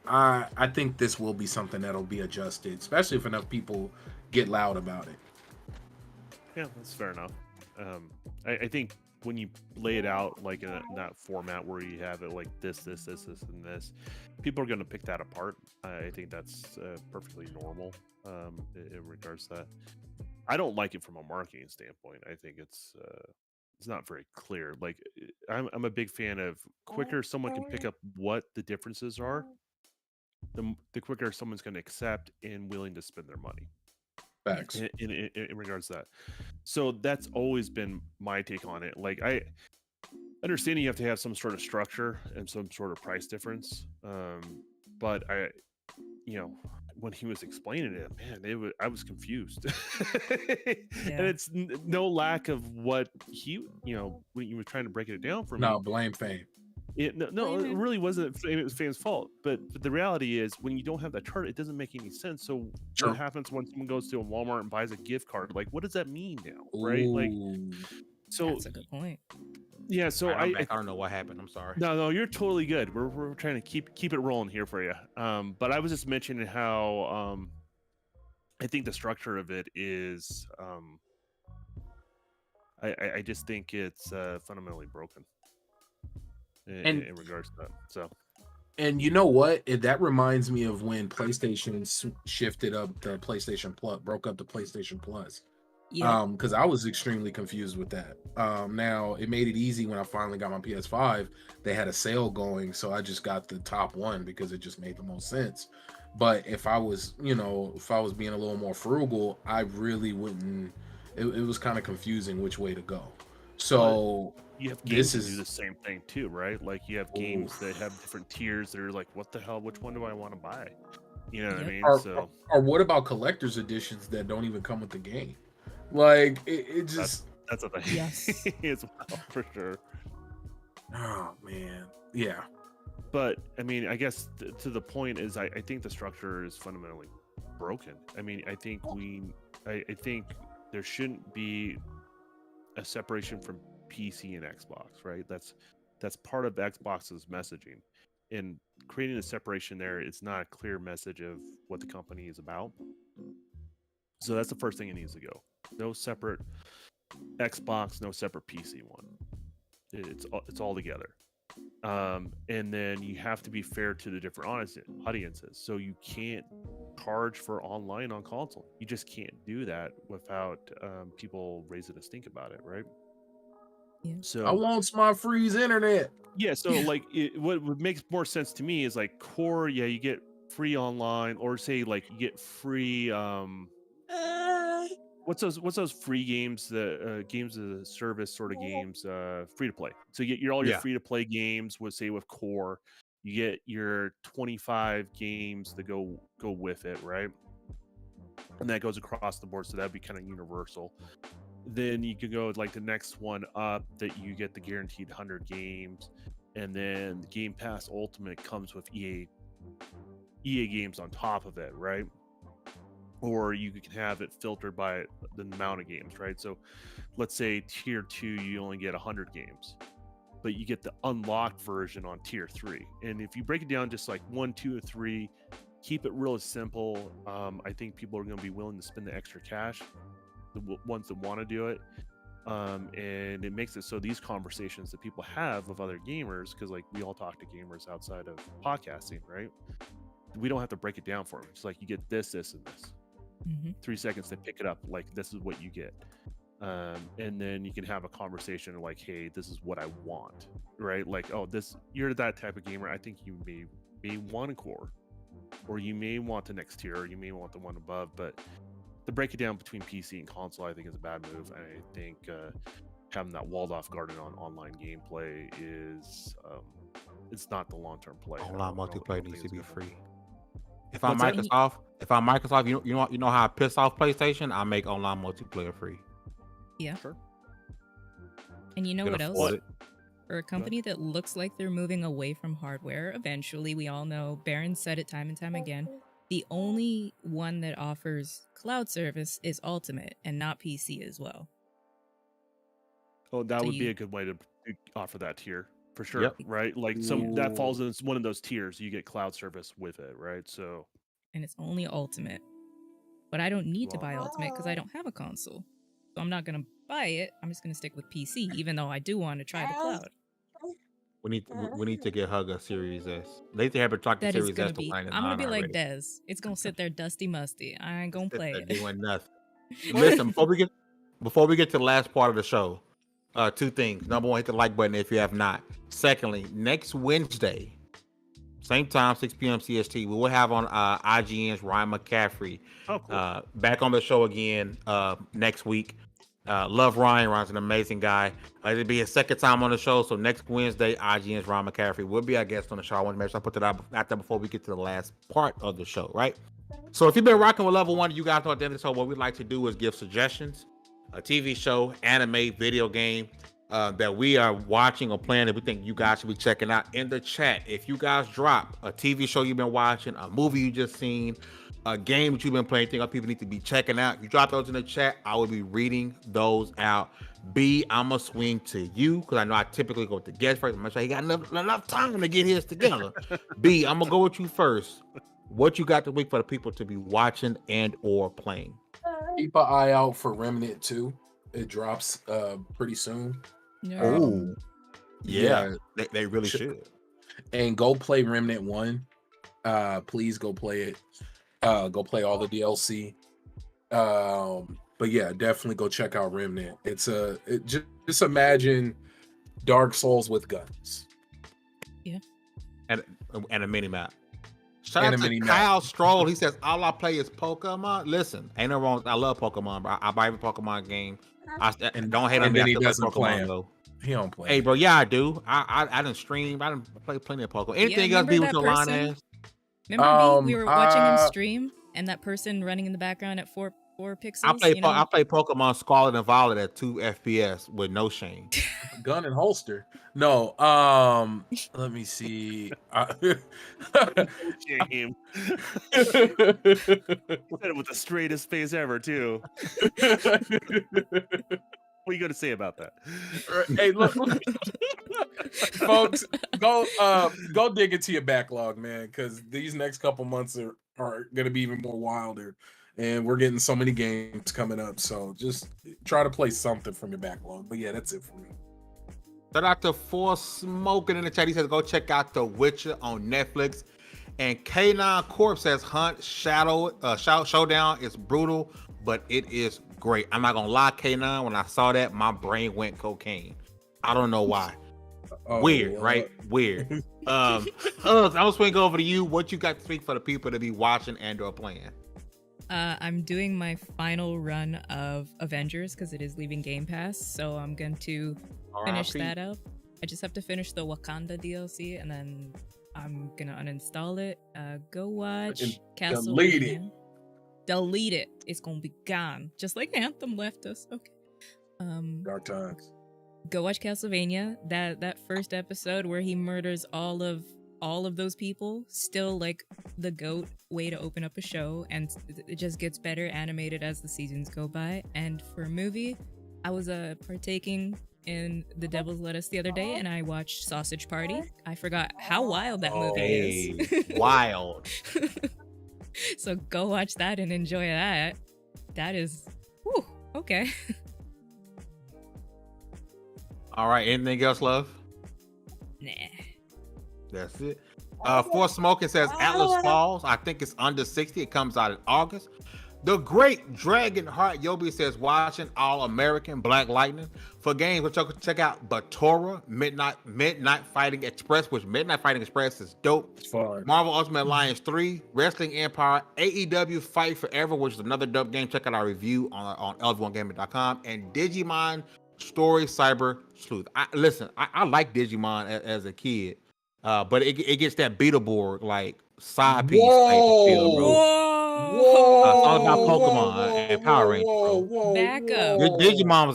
Speaker 5: I think this will be something that'll be adjusted, especially if enough people get loud about it.
Speaker 4: Yeah, that's fair enough. I think when you lay it out like in that format where you have it like this, and this, people are going to pick that apart. I think that's perfectly normal in regards to that. I don't like it from a marketing standpoint. I think it's not very clear. Like I'm a big fan of quicker someone can pick up what the differences are, the quicker someone's going to accept and willing to spend their money.
Speaker 5: Facts.
Speaker 4: In regards to that. So that's always been my take on it. Like I understand you have to have some sort of structure and some sort of price difference. But when he was explaining it, man, I was confused. And it's no lack of what he, when you were trying to break it down for me.
Speaker 5: No, blame Fame.
Speaker 4: It really wasn't. It was Fame's fault. But the reality is, when you don't have that chart, it doesn't make any sense. So
Speaker 5: Sure.
Speaker 4: what happens when someone goes to a Walmart and buys a gift card? Like, what does that mean now, right? Like, so
Speaker 3: That's a good point.
Speaker 4: Yeah. So
Speaker 2: I don't know what happened. I'm sorry.
Speaker 4: No, you're totally good. We're trying to keep it rolling here for you. But I was just mentioning how I think the structure of it is I just think it's fundamentally broken in regards to that. So,
Speaker 5: and you know what? That reminds me of when PlayStation shifted up the PlayStation Plus, broke up the PlayStation Plus.
Speaker 3: Yeah.
Speaker 5: Because I was extremely confused with that. Now it made it easy when I finally got my PS5. They had a sale going, so I just got the top one because it just made the most sense. But if I was, being a little more frugal, I really wouldn't. It was kind of confusing which way to go. So
Speaker 4: you have games that do the same thing too, right? Like you have games that have different tiers that are like, what the hell? Which one do I want to buy? You know what I mean?
Speaker 5: Or what about collector's editions that don't even come with the game? Like it just
Speaker 4: that's a thing.
Speaker 3: Yes.
Speaker 4: As well, for sure.
Speaker 5: Oh man, yeah.
Speaker 4: But I mean, I guess to the point is, I think the structure is fundamentally broken. I mean, I think I think there shouldn't be a separation from PC and Xbox, right? That's part of Xbox's messaging, and creating a separation there, it's not a clear message of what the company is about. So that's the first thing it needs to go. No separate Xbox, no separate PC one. It's all together. And then you have to be fair to the different audiences. So you can't charge for online on console. You just can't do that without people raising a stink about it, right?
Speaker 3: Yeah.
Speaker 4: So
Speaker 5: I want my freeze internet.
Speaker 4: Yeah. So like, what makes more sense to me is like Core. Yeah, you get free online, or say like you get free. What's those free games? The games as a service sort of games, free to play. So you get all your free to play games with Core. You get your 25 games that go with it, right? And that goes across the board, so that'd be kind of universal. Then you can go like the next one up that you get the guaranteed 100 games, and then Game Pass Ultimate comes with EA games on top of it, right? Or you can have it filtered by the amount of games, right? So let's say tier 2, you only get 100 games, but you get the unlocked version on tier 3. And if you break it down just like 1, 2, or 3, keep it real simple. I think people are going to be willing to spend the extra cash, the ones that want to do it. And it makes it so these conversations that people have with other gamers, because like we all talk to gamers outside of podcasting, right? We don't have to break it down for them. It's like you get this, this, and this. 3 seconds to pick it up. Like this is what you get. And then you can have a conversation like, hey, this is what I want, right? Like, oh, you're that type of gamer. I think you may want a core, or you may want the next tier, or you may want the one above. But to break it down between PC and console, I think is a bad move. And I think having that walled off garden on online gameplay is it's not the long term play.
Speaker 2: Online multiplayer needs to be free. If
Speaker 4: What's
Speaker 2: I'm
Speaker 4: that?
Speaker 2: Microsoft, you know how I piss off PlayStation? I make online multiplayer free.
Speaker 3: Yeah.
Speaker 4: Sure.
Speaker 3: And you know
Speaker 2: Can
Speaker 3: what else?
Speaker 2: afford it.
Speaker 3: For a company that looks like they're moving away from hardware, eventually, we all know, Baron said it time and time again, the only one that offers cloud service is Ultimate and not PC as well.
Speaker 4: Oh, that
Speaker 3: So
Speaker 4: would be
Speaker 3: you-
Speaker 4: a good way to offer that tier for sure,
Speaker 2: Yep.
Speaker 4: right? Like that falls in one of those tiers. You get cloud service with it, right? So
Speaker 3: And it's only Ultimate. But I don't need to
Speaker 4: Wow.
Speaker 3: buy Ultimate because I don't have a console. So I'm not going to buy it. I'm just going to stick with PC, even though I do want to try the cloud.
Speaker 2: We need to get Hug a Series S. They have it talk the
Speaker 3: That is
Speaker 2: Series
Speaker 3: going
Speaker 2: S
Speaker 3: to be,
Speaker 2: line
Speaker 3: I'm going to be
Speaker 2: already.
Speaker 3: like Dez. It's going to sit there dusty musty. I ain't going to play
Speaker 2: They're
Speaker 3: it.
Speaker 2: doing nothing. Listen, before we get to the last part of the show, two things. Number one, hit the like button if you have not. Secondly, next Wednesday, same time, 6 p.m. CST, we will have on IGN's Ryan McCaffrey
Speaker 4: cool.
Speaker 2: back on the show again next week. Love Ryan. Ryan's an amazing guy. It'll be his second time on the show. So next Wednesday, IGN's Ryan McCaffrey will be our guest on the show. I want to make sure I put that out there before we get to the last part of the show, right? So if you've been rocking with Level 1, you guys know at the end of the show, what we like to do is give suggestions, a TV show, anime, video game that we are watching or playing that we think you guys should be checking out in the chat. If you guys drop a TV show you've been watching, a movie you just seen, a game that you've been playing, think people need to be checking out, you drop those in the chat, I will be reading those out. B, I'm gonna swing to you because I know I typically go with the guest first. I'm gonna say he got enough time to get his together. B, I'm gonna go with you first. What you got this week for the people to be watching and or playing?
Speaker 5: Keep an eye out for Remnant 2. It drops pretty soon.
Speaker 3: Yeah.
Speaker 2: Oh, yeah, they really should.
Speaker 5: And go play Remnant 1. Please go play it. Go play all the DLC. But yeah, definitely go check out Remnant. Just imagine Dark Souls with guns.
Speaker 3: Yeah.
Speaker 2: And a mini map. Shout
Speaker 5: And
Speaker 2: out
Speaker 5: a
Speaker 2: to
Speaker 5: mini map.
Speaker 2: Kyle Stroll. He says, all I play is Pokemon. Listen, ain't no wrong. I love Pokemon, bro. I buy every Pokemon game. And don't hate on
Speaker 5: And
Speaker 2: me.
Speaker 5: then he
Speaker 2: I still
Speaker 5: doesn't play
Speaker 2: Pokemon,
Speaker 5: him.
Speaker 2: though.
Speaker 5: He don't play.
Speaker 2: Hey, bro, yeah, I do. I didn't stream. I didn't play plenty of Pokemon. Anything else
Speaker 3: remember
Speaker 2: be with
Speaker 3: that
Speaker 2: your line
Speaker 3: person?
Speaker 2: ass?
Speaker 3: Remember, we were watching him stream, and that person running in the background at 4 pixels.
Speaker 2: I play
Speaker 3: you know?
Speaker 2: I play Pokemon Scarlet and Violet at 2 FPS with no shame.
Speaker 5: Gun and holster. No. Let me see.
Speaker 4: Shame. He said it with the straightest face ever, too. What are you going to say about that?
Speaker 5: Hey, look, folks, go dig into your backlog, man, because these next couple months are going to be even more wilder, and we're getting so many games coming up. So just try to play something from your backlog. But yeah, that's it for me.
Speaker 2: Shout out to For Smoking in the chat. He says, go check out The Witcher on Netflix. And K9 Corp says, Hunt Showdown is brutal, but it is great. I'm not gonna lie, K9, when I saw that, my brain went cocaine. I don't know why. Weird, right? Weird. I'm gonna swing over to you. What you got to speak for the people to be watching and or playing?
Speaker 3: I'm doing my final run of Avengers because it is leaving Game Pass, so I'm going to finish that up. I just have to finish the Wakanda DLC, and then I'm gonna uninstall it. Go watch Castlevania. Delete it. It's gonna be gone, just like Anthem left us. Okay.
Speaker 5: Dark times.
Speaker 3: Go watch Castlevania. That first episode where he murders all of those people, still like the GOAT way to open up a show, and it just gets better animated as the seasons go by. And for a movie, I was partaking in The Devil's Lettuce the other day, and I watched Sausage Party. I forgot how wild that movie is.
Speaker 2: Wild.
Speaker 3: So go watch that and enjoy that. That is, whew, okay.
Speaker 2: All right. Anything else, love?
Speaker 3: Nah.
Speaker 2: That's it. For Smoking says Atlas Falls. I think it's under 60. It comes out in August. The Great Dragon Heart Yobi says watching All American Black Lightning. For games, which check out Batora, Midnight Fighting Express, which Midnight Fighting Express is dope.
Speaker 5: It's fun.
Speaker 2: Marvel Ultimate Alliance 3, Wrestling Empire, AEW Fight Forever, which is another dope game. Check out our review on LV1Gaming.com, and Digimon Story Cyber Sleuth. I like Digimon as a kid, but it gets that Beetleborg like side piece type of feel, bro. It's all about Pokemon and Power Rangers, bro.
Speaker 3: Back up.
Speaker 2: Digimon
Speaker 5: We're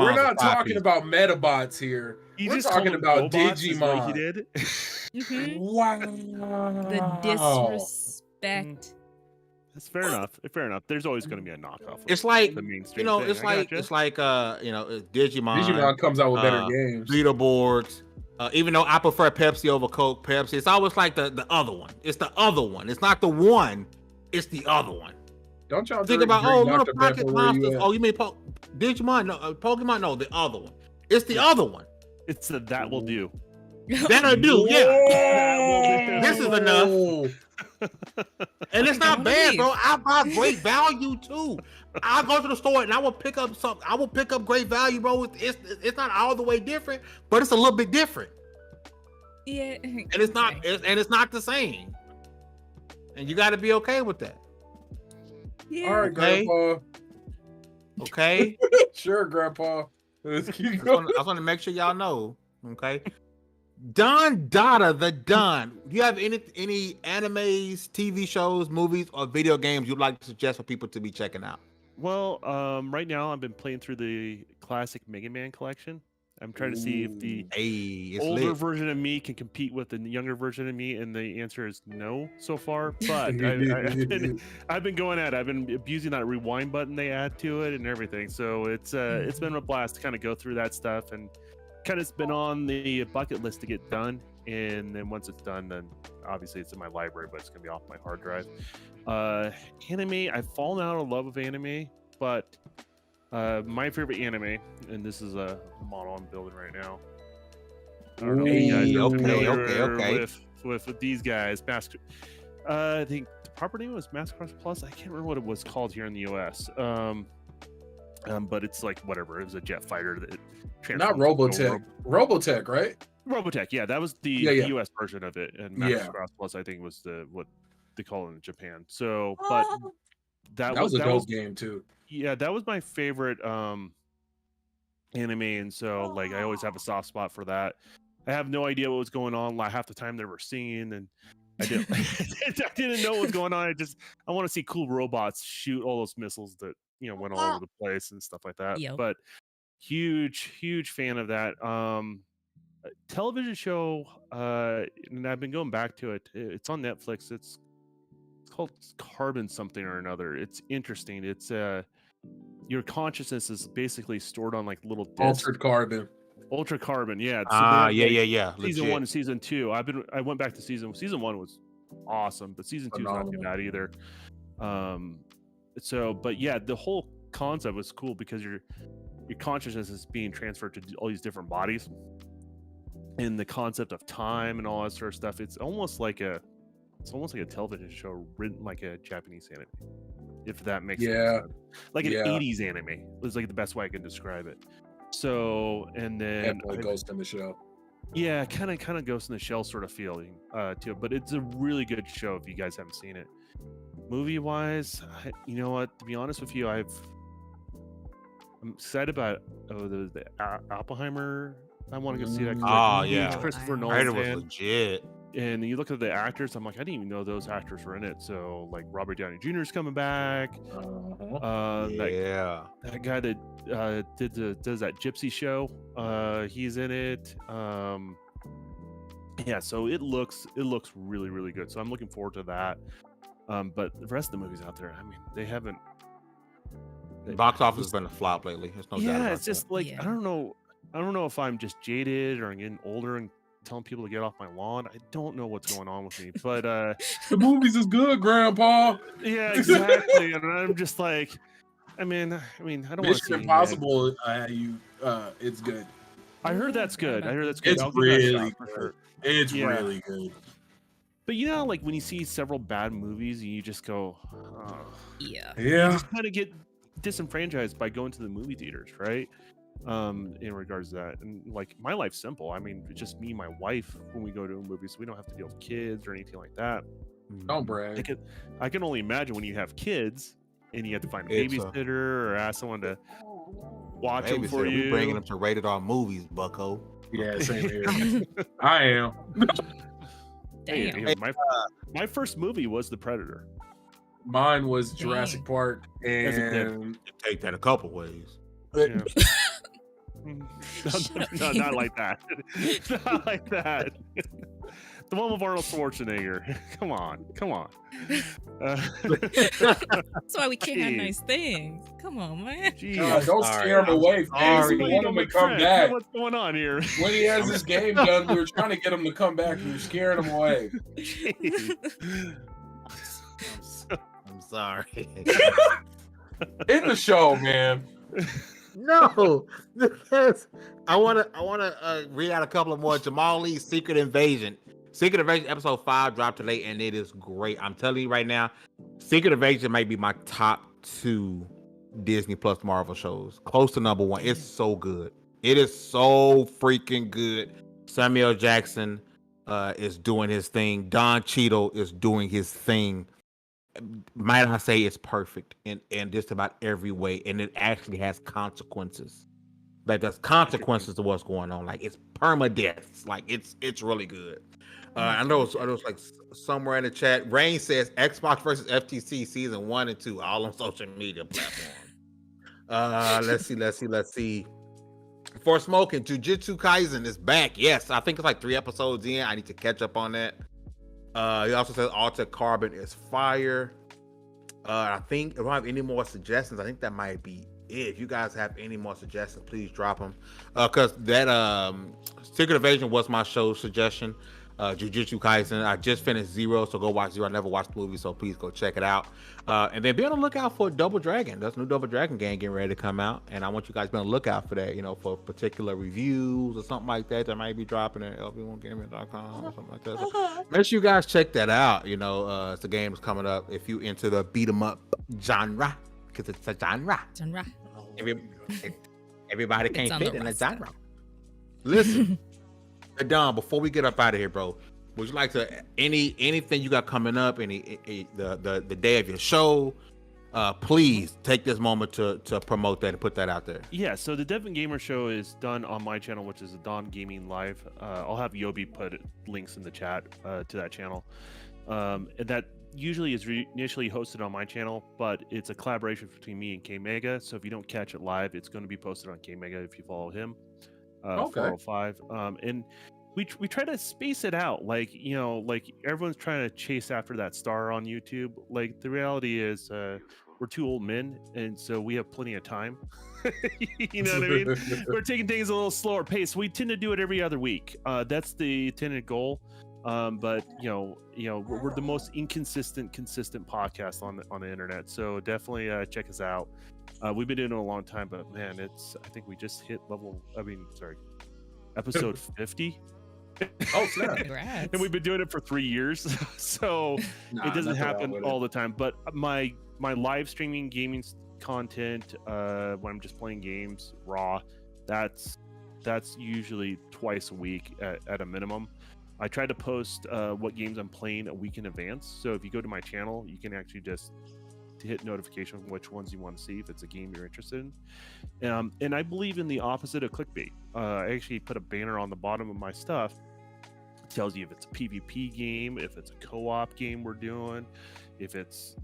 Speaker 2: was
Speaker 5: not
Speaker 2: a side
Speaker 5: talking
Speaker 2: piece.
Speaker 5: about Metabots here.
Speaker 4: You
Speaker 5: We're
Speaker 4: just
Speaker 5: talking
Speaker 4: called
Speaker 5: about
Speaker 4: robots is what he
Speaker 5: Digimon.
Speaker 4: did.
Speaker 3: Mhm.
Speaker 5: Wow.
Speaker 3: The disrespect.
Speaker 4: That's fair enough. Fair enough. There's always going to be a knockoff. of
Speaker 2: It's like,
Speaker 4: the mainstream
Speaker 2: thing.
Speaker 4: I gotcha.
Speaker 2: It's like Digimon.
Speaker 5: Digimon comes out with better games.
Speaker 2: Beetleborgs. Even though I prefer Pepsi over Coke, Pepsi, it's always like the other one. It's the other one. It's not the one. It's the other one.
Speaker 5: Don't y'all
Speaker 2: Think
Speaker 5: drink
Speaker 2: about little
Speaker 5: Dr.
Speaker 2: pocket
Speaker 5: Pepper where you
Speaker 2: monsters.
Speaker 5: at?
Speaker 2: Oh, you mean Digimon? No, Pokemon? No, the other one. It's the other one.
Speaker 4: It's the that will do.
Speaker 2: That'll do. Yeah.
Speaker 5: This
Speaker 2: is enough. And it's not bad, bro. I buy great value too. I'll go to the store and I will pick up something. I will pick up great value, bro. It's not all the way different, but it's a little bit different.
Speaker 3: Yeah.
Speaker 2: And it's not it's not the same. And you got to be okay with that.
Speaker 3: Yeah.
Speaker 5: All right,
Speaker 2: Okay.
Speaker 5: Grandpa.
Speaker 2: Okay.
Speaker 5: Sure, Grandpa. Let's keep
Speaker 2: I
Speaker 5: going.
Speaker 2: just want to make sure y'all know. Okay. Don Dada the Don. Do you have any animes, TV shows, movies, or video games you'd like to suggest for people to be checking out?
Speaker 4: Well, right now I've been playing through the classic Mega Man collection. I'm trying to see if the
Speaker 2: It's
Speaker 4: older
Speaker 2: lit.
Speaker 4: version of me can compete with the younger version of me, and the answer is no so far. But I've been going at it. I've been abusing that rewind button they add to it and everything. So it's been a blast to kind of go through that stuff, and kind of been on the bucket list to get done. And then once it's done, then obviously it's in my library, but it's gonna be off my hard drive. Anime, I've fallen out of love with anime, but my favorite anime, and this is a model I'm building right now. I don't know if you guys are familiar with these guys. I think the proper name was Mask Cross Plus. I can't remember what it was called here in the US. But it's like whatever. It was a jet fighter that
Speaker 5: Not Robotech. Robotech, right?
Speaker 4: Robotech, yeah, that was the US version of it, and Max Cross Plus I think was what they call it in Japan. So, but that
Speaker 5: was a dope game too.
Speaker 4: Yeah, that was my favorite anime, and so like I always have a soft spot for that. I have no idea what was going on. Like half the time they were singing, and I didn't know what was going on. I want to see cool robots shoot all those missiles that went all over the place and stuff like that.
Speaker 3: Yep.
Speaker 4: But huge fan of that. Television show, and I've been going back to it. It's on Netflix. It's called Carbon something or another. It's interesting. It's your consciousness is basically stored on like little discs. Ultra Carbon, yeah.
Speaker 2: Yeah.
Speaker 4: Season 1 and season 2. I went back to season 1 was awesome, but season 2 is not too bad either. But yeah, the whole concept was cool because your consciousness is being transferred to all these different bodies. And the concept of time and all that sort of stuff, it's almost like a television show written like a Japanese anime, if that makes sense. Like an 80s anime was like the best way I can describe it. So, and then
Speaker 5: definitely Ghost in the Shell.
Speaker 4: Yeah, kind of Ghost in the Shell sort of feeling to it, but it's a really good show if you guys haven't seen it. Movie wise, you know what? To be honest with you, I'm excited about the Oppenheimer. I want to go see that.
Speaker 2: Yeah,
Speaker 4: Christopher Nolan
Speaker 2: was legit.
Speaker 4: And you look at the actors, I'm like, I didn't even know those actors were in it. So like Robert Downey Jr. is coming back. That guy that does that Gypsy show, he's in it. So it looks really, really good. So I'm looking forward to that. But the rest of the movies out there, I mean, they haven't.
Speaker 2: The box office has been a flop lately. There's no doubt about
Speaker 4: it's just
Speaker 2: that.
Speaker 4: like I don't know if I'm just jaded or I'm getting older and telling people to get off my lawn. I don't know what's going on with me, but
Speaker 5: The movies is good, Grandpa.
Speaker 4: yeah, exactly. And I'm just like, I mean, I don't want to
Speaker 5: Mission
Speaker 4: see
Speaker 5: Impossible. It's good.
Speaker 4: I heard
Speaker 3: Yeah,
Speaker 4: that's
Speaker 3: I forgot
Speaker 4: good.
Speaker 3: about
Speaker 4: I heard
Speaker 3: that.
Speaker 4: that's good.
Speaker 5: It's
Speaker 4: I'll give that a
Speaker 5: really
Speaker 4: shot for
Speaker 5: good.
Speaker 4: sure.
Speaker 5: It's
Speaker 4: Yeah.
Speaker 5: really good.
Speaker 4: But you know, like when you see several bad movies, and you just go, oh.
Speaker 3: Yeah.
Speaker 4: You
Speaker 5: Yeah.
Speaker 4: just kind of get disenfranchised by going to the movie theaters, right? In regards to that, and like my life's simple. I mean, it's just me and my wife when we go to a movie, so we don't have to deal with kids or anything like that.
Speaker 5: Don't brag.
Speaker 4: I can only imagine when you have kids and you have to find a
Speaker 2: It's a-
Speaker 4: babysitter or ask someone to watch them for
Speaker 2: Babysitter,
Speaker 4: you.
Speaker 2: we bringing them to rated R movies, Bucko.
Speaker 5: Yeah, same here. I am.
Speaker 4: Hey,
Speaker 3: Damn.
Speaker 4: you know, my first movie was The Predator.
Speaker 5: Mine was Jurassic Park,
Speaker 4: As a kid.
Speaker 5: and
Speaker 2: Take that a couple ways.
Speaker 4: Yeah. No, not like that. Not like that. The one with Arnold Schwarzenegger. Come on.
Speaker 3: That's why we can't have
Speaker 4: Jeez.
Speaker 3: nice things. Come on, man.
Speaker 4: Jeez.
Speaker 5: God, don't
Speaker 2: sorry.
Speaker 5: scare him away.
Speaker 2: sorry.
Speaker 5: We want him to
Speaker 4: My
Speaker 5: come
Speaker 4: friend,
Speaker 5: back.
Speaker 4: What's going on here?
Speaker 5: When he has his game done, we were trying to get him to come back. We were scaring him away.
Speaker 4: Jeez.
Speaker 2: I'm sorry.
Speaker 5: In the show, man.
Speaker 2: No, because I wanna read out a couple of more. Jamal Lee's Secret Invasion. Secret Invasion episode 5 dropped today, and it is great. I'm telling you right now, Secret Invasion might be my top 2 Disney Plus Marvel shows. Close to number 1. It's so good. It is so freaking good. Samuel Jackson is doing his thing. Don Cheadle is doing his thing. Might I say it's perfect in just about every way, and it actually has consequences. Like there's consequences to what's going on. Like it's permadeaths. Like it's really good. I know it's like somewhere in the chat. Rain says Xbox versus FTC season 1 and 2, all on social media platforms. Let's see. For smoking, Jujutsu Kaisen is back. Yes, I think it's like 3 episodes in. I need to catch up on that. He also says Altered Carbon is fire. I think if I don't have any more suggestions, I think that might be it. If you guys have any more suggestions, please drop them. Because that Secret Invasion was my show suggestion. Jujutsu Kaisen. I just finished Zero, so go watch Zero. I never watched the movie, so please go check it out. And then be on the lookout for Double Dragon. There's a new Double Dragon game getting ready to come out, and I want you guys to be on the lookout for that. You know, for particular reviews or something like that that might be dropping at lb1gaming.com or something like that. So make sure you guys check that out. You know, it's the game is coming up. If you into the beat 'em up genre, because it's a genre.
Speaker 3: Genre.
Speaker 2: Everybody
Speaker 3: It's
Speaker 2: can't
Speaker 3: on
Speaker 2: fit
Speaker 3: the
Speaker 2: in the
Speaker 3: roster.
Speaker 2: genre. Listen. Don, before we get up out of here, bro, would you like to anything you got coming up, the day of your show? Please take this moment to promote that and put that out there.
Speaker 4: Yeah, so the Devin Gamer Show is done on my channel, which is the Don Gaming Live. I'll have Yobi put links in the chat to that channel. And that usually is initially hosted on my channel, but it's a collaboration between me and K Mega. So if you don't catch it live, it's going to be posted on K Mega if you follow him.
Speaker 5: Okay.
Speaker 4: 405. And we try to space it out, like, you know, like everyone's trying to chase after that star on YouTube. Like the reality is we're 2 old men, and so we have plenty of time. You know what I mean? We're taking things a little slower pace. We tend to do it every other week. That's the intended goal. But you know we're the most consistent podcast on the internet, so definitely check us out. We've been doing it a long time, but man, I think we just hit episode 50.
Speaker 5: Oh, snap.
Speaker 3: Congrats.
Speaker 4: And we've been doing it for 3 years, so it doesn't happen all the time. But my live streaming gaming content, when I'm just playing games raw, that's usually twice a week at a minimum. I try to post what games I'm playing a week in advance. So if you go to my channel, you can actually just hit notification of which ones you want to see if it's a game you're interested in. And I believe in the opposite of clickbait. I actually put a banner on the bottom of my stuff. It tells you if it's a PvP game, if it's a co-op game we're doing, if it's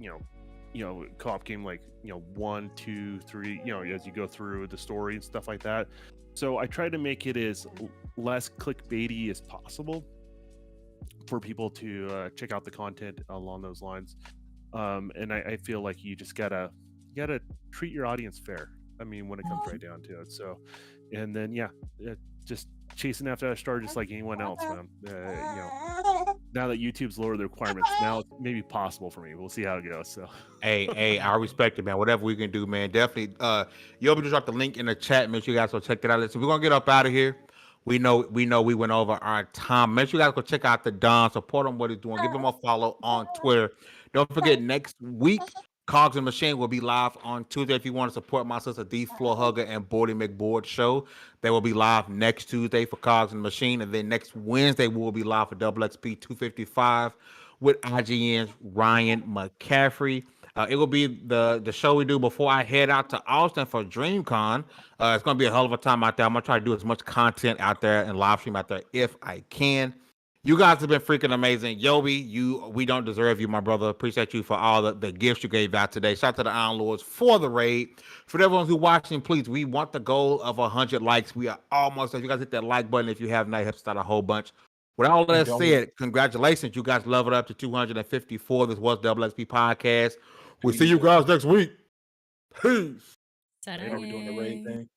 Speaker 4: co-op game like 1, 2, 3, as you go through the story and stuff like that. So I try to make it as less clickbaity as possible for people to check out the content along those lines. And I feel like you just gotta treat your audience fair. I mean, when it comes right down to it. So, and then just chasing after that star just like anyone else, man. Now that YouTube's lowered the requirements, now it's maybe possible for me. We'll see how it goes. So,
Speaker 2: hey, I respect it, man. Whatever we can do, man. Definitely. Yobi just dropped the link in the chat. Make sure you guys go check that out. Listen, we're gonna get up out of here. We know we went over our time. Make sure you guys go check out the Don. Support him what he's doing. Give him a follow on Twitter. Don't forget next week. Cogs and Machine will be live on Tuesday. If you want to support my sister D Floor Hugger and Bordy McBoard show, they will be live next Tuesday for Cogs and Machine, and then next Wednesday we will be live for Double XP 255 with IGN's Ryan McCaffrey. It will be the show we do before I head out to Austin for DreamCon. It's going to be a hell of a time out there. I'm going to try to do as much content out there and live stream out there if I can. You guys have been freaking amazing. Yobi, we don't deserve you, my brother. Appreciate you for all the gifts you gave out today. Shout out to the Iron Lords for the raid. For everyone who's watching, please, we want the goal of 100 likes. We are almost there. You guys hit that like button if you have not. It helps out a whole bunch. With all that said, congratulations. You guys leveled up to 254. This was Double XP Podcast. We'll see you guys next week. Peace.
Speaker 3: Saturday.
Speaker 6: Are we doing the raid thing?